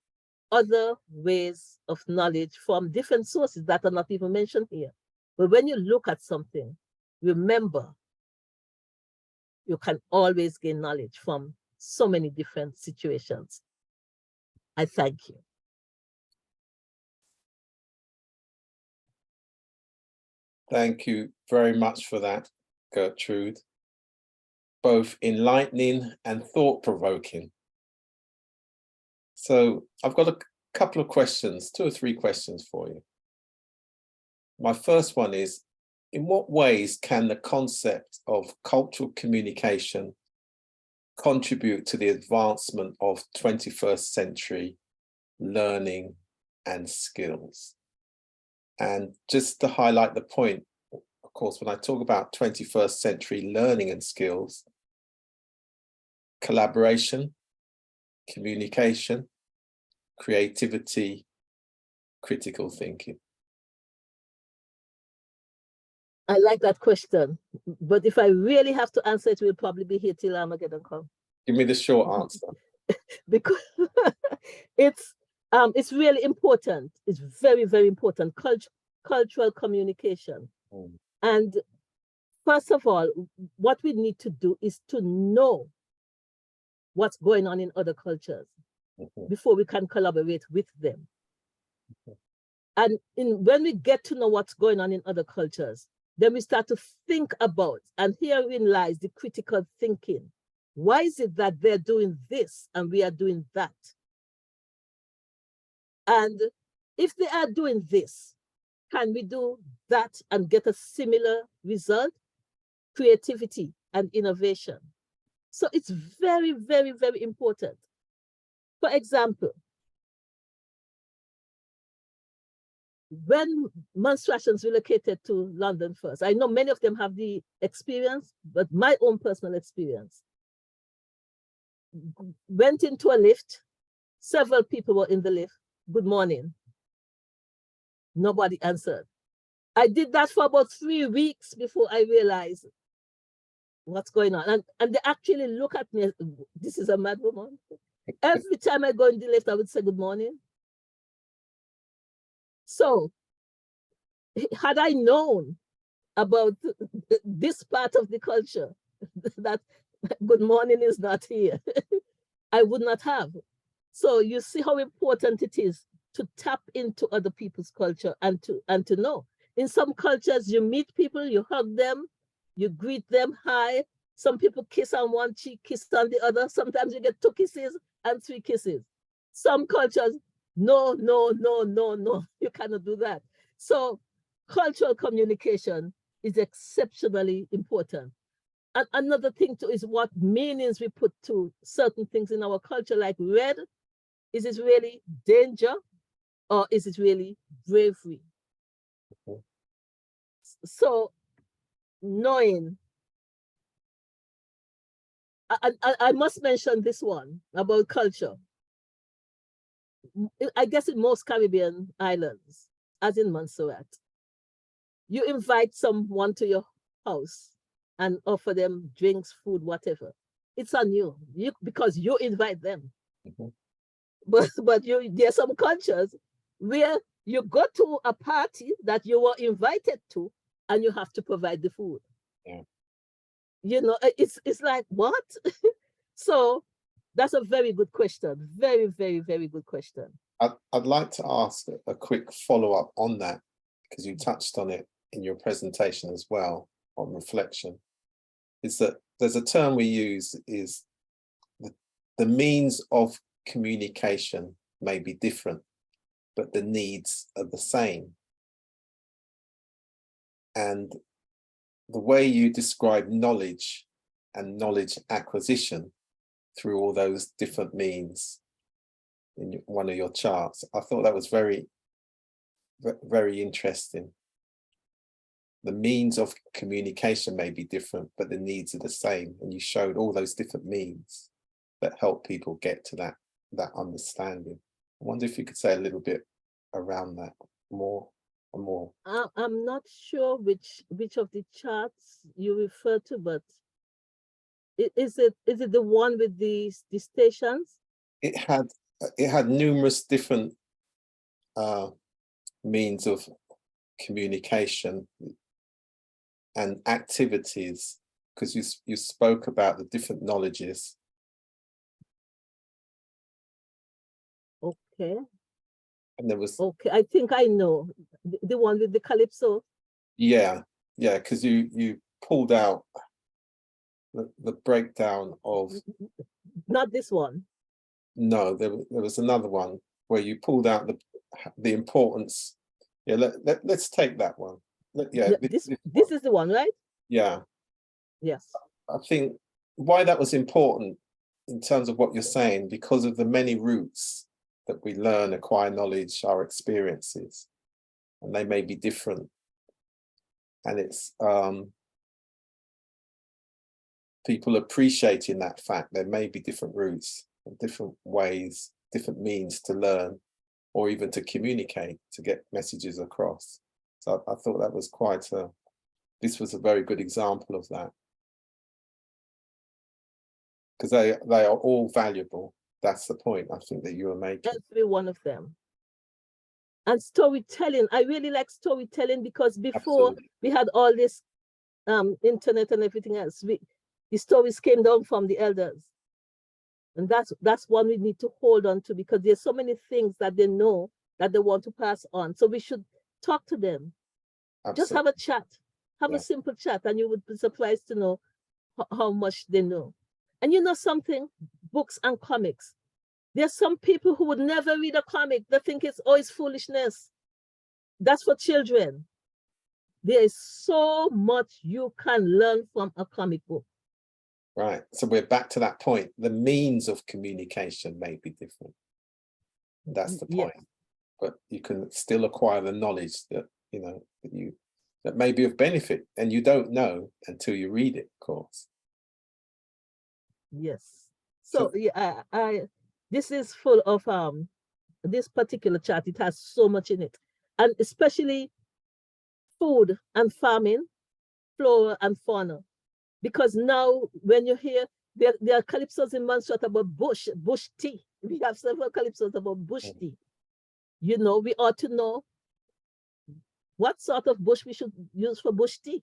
other ways of knowledge from different sources that are not even mentioned here. But when you look at something, remember, you can always gain knowledge from so many different situations. I thank you. Thank you very much for that, Gertrude. Both enlightening and thought-provoking. So I've got a couple of questions, 2 or 3 questions for you. My first one is, in what ways can the concept of cultural communication contribute to the advancement of 21st century learning and skills? And just to highlight the point, of course, when I talk about 21st century learning and skills, collaboration, communication, creativity, critical thinking. I like that question, but if I really have to answer it, we'll probably be here till Armageddon come. Give me the short answer. Because it's really important. It's very, very important. Cultural communication. And first of all, what we need to do is to know what's going on in other cultures before we can collaborate with them. And when we get to know what's going on in other cultures, then we start to think about, and herein lies the critical thinking. Why is it that they're doing this and we are doing that? And if they are doing this, can we do that and get a similar result? Creativity and innovation. So it's very, very, very important. For example, when Monsterrats relocated to London first, I know many of them have the experience, but my own personal experience, went into a lift, several people were in the lift, good morning. Nobody answered. I did that for about 3 weeks before I realized what's going on. And they actually look at me, this is a mad woman. Every time I go in the lift, I would say good morning. So had I known about this part of the culture, that good morning is not here, I would not have. So you see how important it is to tap into other people's culture and to know. In some cultures, you meet people, you hug them, you greet them, hi. Some people kiss on one cheek, kiss on the other. Sometimes you get 2 kisses and 3 kisses. Some cultures, no, no, no, no, no, you cannot do that. So cultural communication is exceptionally important. And another thing too is what meanings we put to certain things in our culture, like red. Is it really danger or is it really bravery? So knowing, I must mention this one about culture. I guess in most Caribbean islands, as in Montserrat, you invite someone to your house and offer them drinks, food, whatever. It's on you, because you invite them. But there are some cultures where you go to a party that you were invited to and you have to provide the food. Yeah. You know, it's like, what? So that's a very good question. Very, very, very good question. I'd like to ask a quick follow-up on that, because you touched on it in your presentation as well, on reflection, is that there's a term we use, is the means of communication may be different, but the needs are the same. And the way you describe knowledge and knowledge acquisition through all those different means in one of your charts, I thought that was very, very interesting. The means of communication may be different, but the needs are the same. And you showed all those different means that help people get to that understanding. I wonder if you could say a little bit around that more. I'm not sure which of the charts you refer to, but is it the one with the stations? It had numerous different means of communication and activities, because you spoke about the different knowledges. Okay. And there was, okay, I think I know the one with the calypso. Yeah, because you pulled out the breakdown of, not this one. No, there was another one where you pulled out the importance Yeah, let's take that one. Yeah, This is the one, right? yeah. Yes. I think why that was important in terms of what you're saying, because of the many routes that we learn, acquire knowledge, our experiences, and they may be different. And it's people appreciating that fact there may be different routes, different ways, different means to learn, or even to communicate, to get messages across. So I thought that was this was a very good example of that. Because they are all valuable. That's the point I think that you were making. Every one of them. And storytelling, I really like storytelling, because before Absolutely. we had all this internet and everything else, the stories came down from the elders. And that's one we need to hold on to, because there's so many things that they know that they want to pass on. So we should talk to them. Absolutely. Just have a chat, have a simple chat, and you would be surprised to know how much they know. And you know something, books and comics. There's some people who would never read a comic. They think it's always foolishness. That's for children. There is so much you can learn from a comic book. Right. So we're back to that point. The means of communication may be different. That's the point. Yeah. But you can still acquire the knowledge that, you know, that may be of benefit, and you don't know until you read it, of course. Yes. So yeah, this is full of this particular chart. It has so much in it, and especially food and farming, flora and fauna, because now when you hear there are calypsos in MONTSERRAT about bush tea. We have several calypsos about bush tea. You know, we ought to know what sort of bush we should use for bush tea.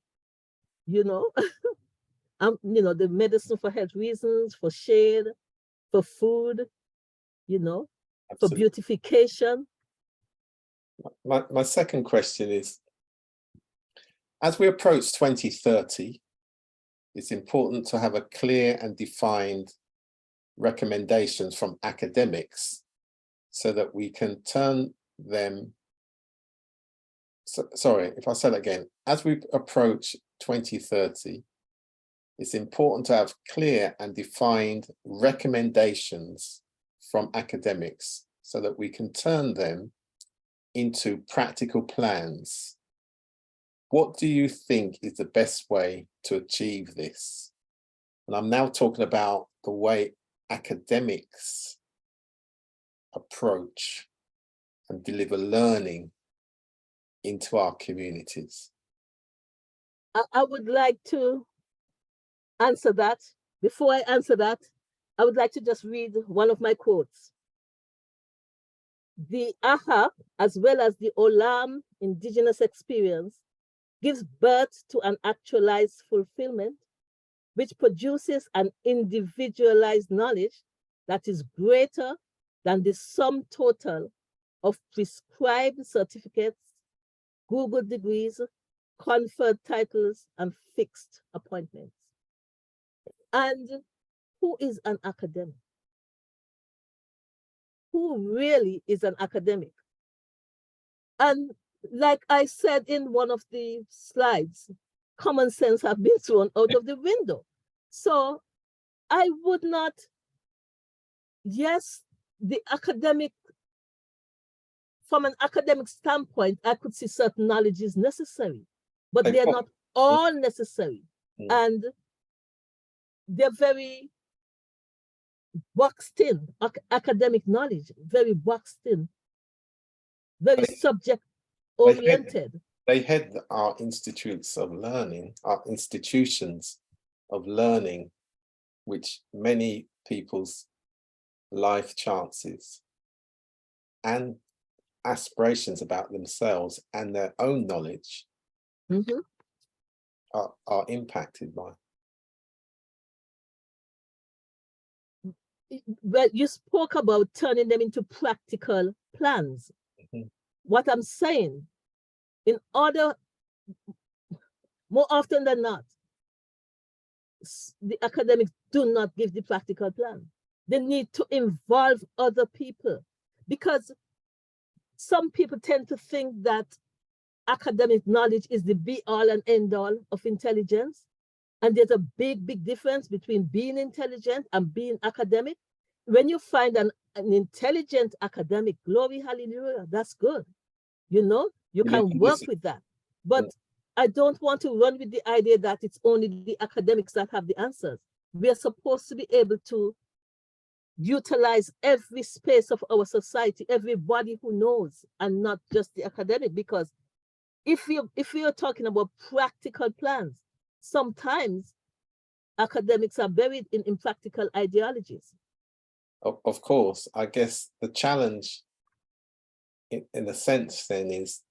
You know. You know, the medicine for health reasons, for shade, for food, you know, for beautification. My second question is, as we approach 2030, it's important to have a clear and defined recommendations from academics so that we can turn them. Sorry, if I say that again, as we approach 2030, it's important to have clear and defined recommendations from academics so that we can turn them into practical plans. What do you think is the best way to achieve this? And I'm now talking about the way academics approach and deliver learning into our communities. I would like to answer that. Before I answer that, I would like to just read one of my quotes. The AHA, as well as the Olam indigenous experience, gives birth to an actualized fulfillment, which produces an individualized knowledge that is greater than the sum total of prescribed certificates, Google degrees, conferred titles, and fixed appointments. And who is an academic? Who really is an academic? And like I said in one of the slides, common sense have been thrown out of the window. So I would not, yes, the academic, from an academic standpoint, I could see certain knowledge is necessary, but they're not all necessary. And they're very boxed in, academic knowledge, very boxed in, very subject oriented. They had our institutes of learning, our institutions of learning, which many people's life chances and aspirations about themselves and their own knowledge are impacted by. Well, you spoke about turning them into practical plans. What I'm saying, in order, more often than not, the academics do not give the practical plan. They need to involve other people, because some people tend to think that academic knowledge is the be all and end all of intelligence. And there's a big, big difference between being intelligent and being academic. When you find an intelligent academic, glory, hallelujah, that's good. You know, you can work with that. But I don't want to run with the idea that it's only the academics that have the answers. We are supposed to be able to utilize every space of our society, everybody who knows, and not just the academic. Because if we are talking about practical plans, sometimes academics are buried in impractical ideologies. Of course, I guess the challenge in a sense then is,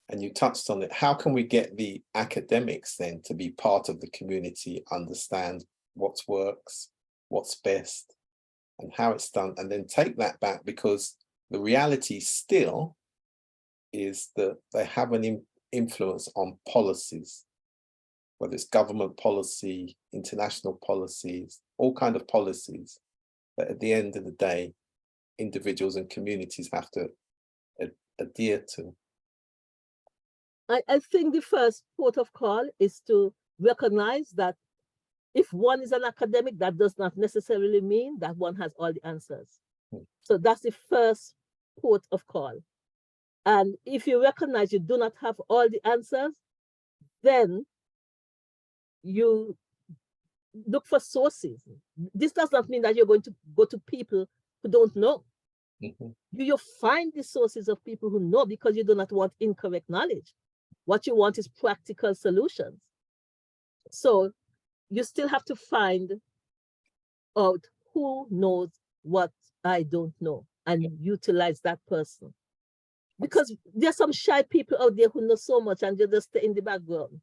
and you touched on it, how can we get the academics then to be part of the community, understand what works, what's best, and how it's done, and then take that back, because the reality still is that they have an influence on policies, whether it's government policy, international policies, all kind of policies, that at the end of the day, individuals and communities have to adhere to. I think the first port of call is to recognize that if one is an academic, that does not necessarily mean that one has all the answers. So that's the first port of call. And if you recognize you do not have all the answers, then you look for sources. This does not mean that you're going to go to people who don't know. You find the sources of people who know, because you do not want incorrect knowledge. What you want is practical solutions. So you still have to find out who knows what I don't know and utilize that person. Because there's some shy people out there who know so much and they just stay in the background.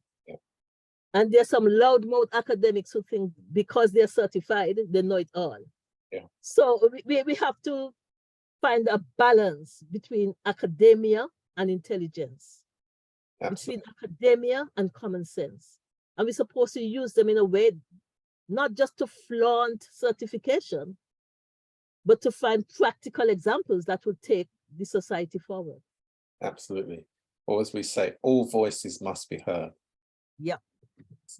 And there's some loudmouth academics who think because they're certified, they know it all. So we have to find a balance between academia and intelligence, between academia and common sense. And we're supposed to use them in a way, not just to flaunt certification, but to find practical examples that will take the society forward. Absolutely. Or as we say, all voices must be heard. Yeah.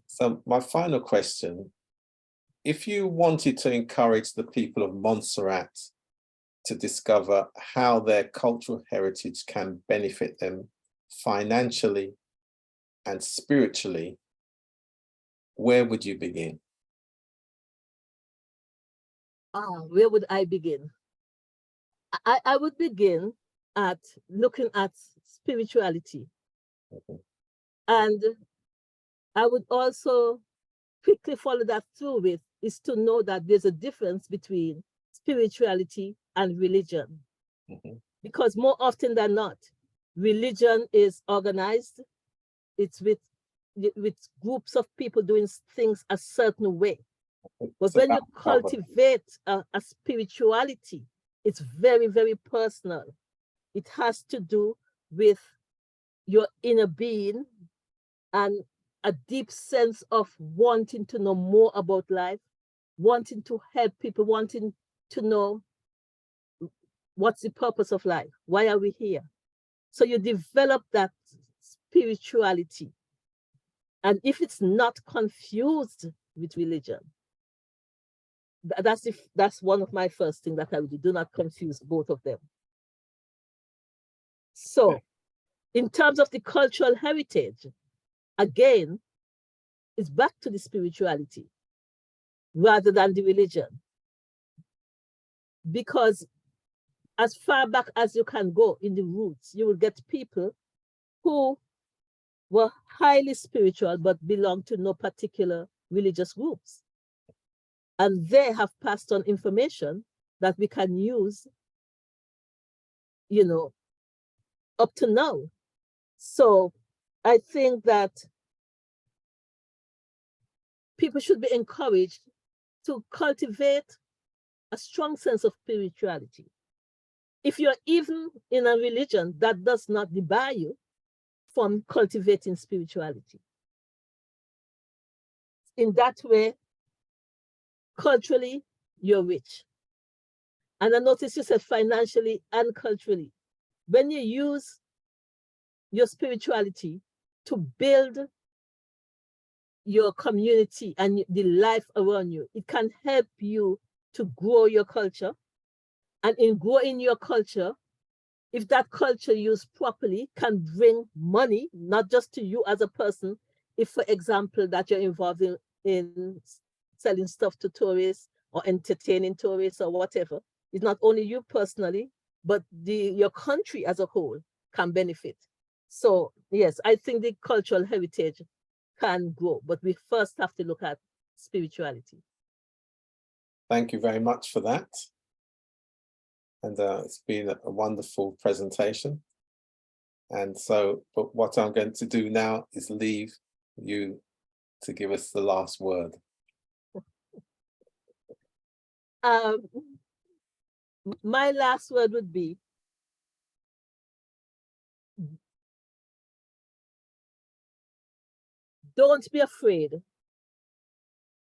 So my final question, if you wanted to encourage the people of Montserrat to discover how their cultural heritage can benefit them financially and spiritually, where would you begin? Where would I begin? I would begin at looking at spirituality. And I would also quickly follow that through with is to know that there's a difference between spirituality and religion. Because more often than not, religion is organized. It's with groups of people doing things a certain way. But when you cultivate a spirituality, it's very, very personal. It has to do with your inner being and a deep sense of wanting to know more about life, wanting to help people, wanting to know what's the purpose of life? Why are we here? So you develop that spirituality. And if it's not confused with religion, that's one of my first things that I would do. Do not confuse both of them. So in terms of the cultural heritage, again, it's back to the spirituality rather than the religion. Because as far back as you can go in the roots, you will get people who were highly spiritual but belonged to no particular religious groups. And they have passed on information that we can use, up to now. So I think that people should be encouraged to cultivate a strong sense of spirituality. If you're even in a religion, that does not debar you from cultivating spirituality. In that way, culturally, you're rich. And I noticed you said financially and culturally. When you use your spirituality to build your community and the life around you. It can help you to grow your culture. And in growing your culture, if that culture used properly can bring money, not just to you as a person, if, for example, that you're involved in selling stuff to tourists or entertaining tourists or whatever, it's not only you personally, but your country as a whole can benefit. So yes, I think the cultural heritage can grow, but we first have to look at spirituality. Thank you very much for that. And it's been a wonderful presentation. And so, but what I'm going to do now is leave you to give us the last word. My last word would be, don't be afraid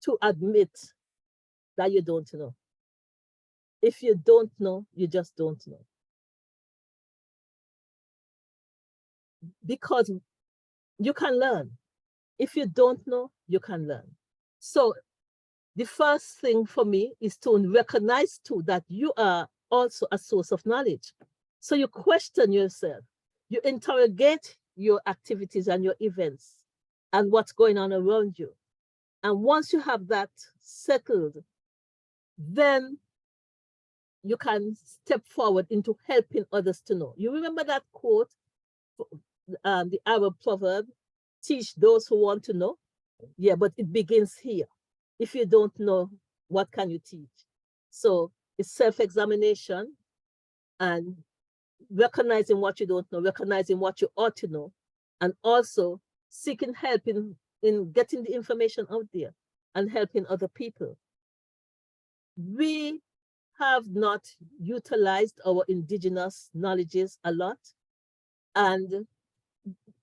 to admit that you don't know. If you don't know, you just don't know. Because you can learn. If you don't know, you can learn. So the first thing for me is to recognize too that you are also a source of knowledge. So you question yourself, you interrogate your activities and your events and what's going on around you. And once you have that settled, then you can step forward into helping others to know. You remember that quote, the Arab proverb, teach those who want to know? Yeah, but it begins here. If you don't know, what can you teach? So it's self-examination and recognizing what you don't know, recognizing what you ought to know, and also seeking help in getting the information out there and helping other people. We have not utilized our indigenous knowledges a lot, and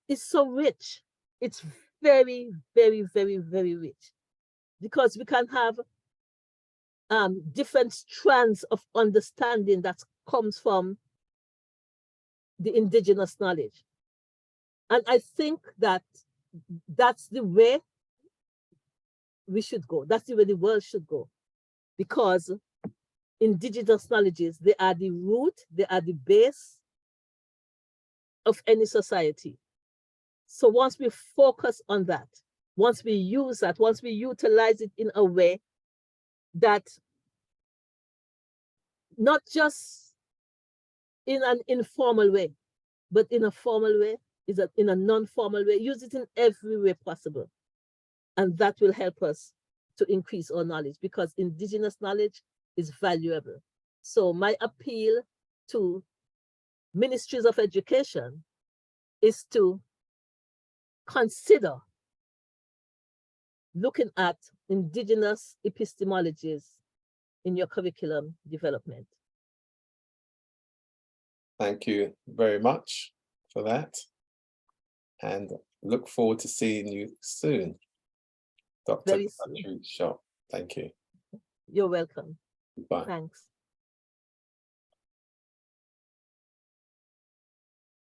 it's so rich. It's very, very, very, very rich, because we can have different strands of understanding that comes from the indigenous knowledge. And I think that that's the way we should go. That's the way the world should go, because indigenous knowledges, they are the root, they are the base of any society. So once we focus on that, once we use that, once we utilize it in a way that not just in an informal way, but in a formal way, in a non-formal way, use it in every way possible. And that will help us to increase our knowledge, because indigenous knowledge is valuable. So my appeal to ministries of education is to consider looking at indigenous epistemologies in your curriculum development. Thank you very much for that. And look forward to seeing you soon, Dr. Gertrude Shotte. Thank you. You're welcome. Bye. Thanks.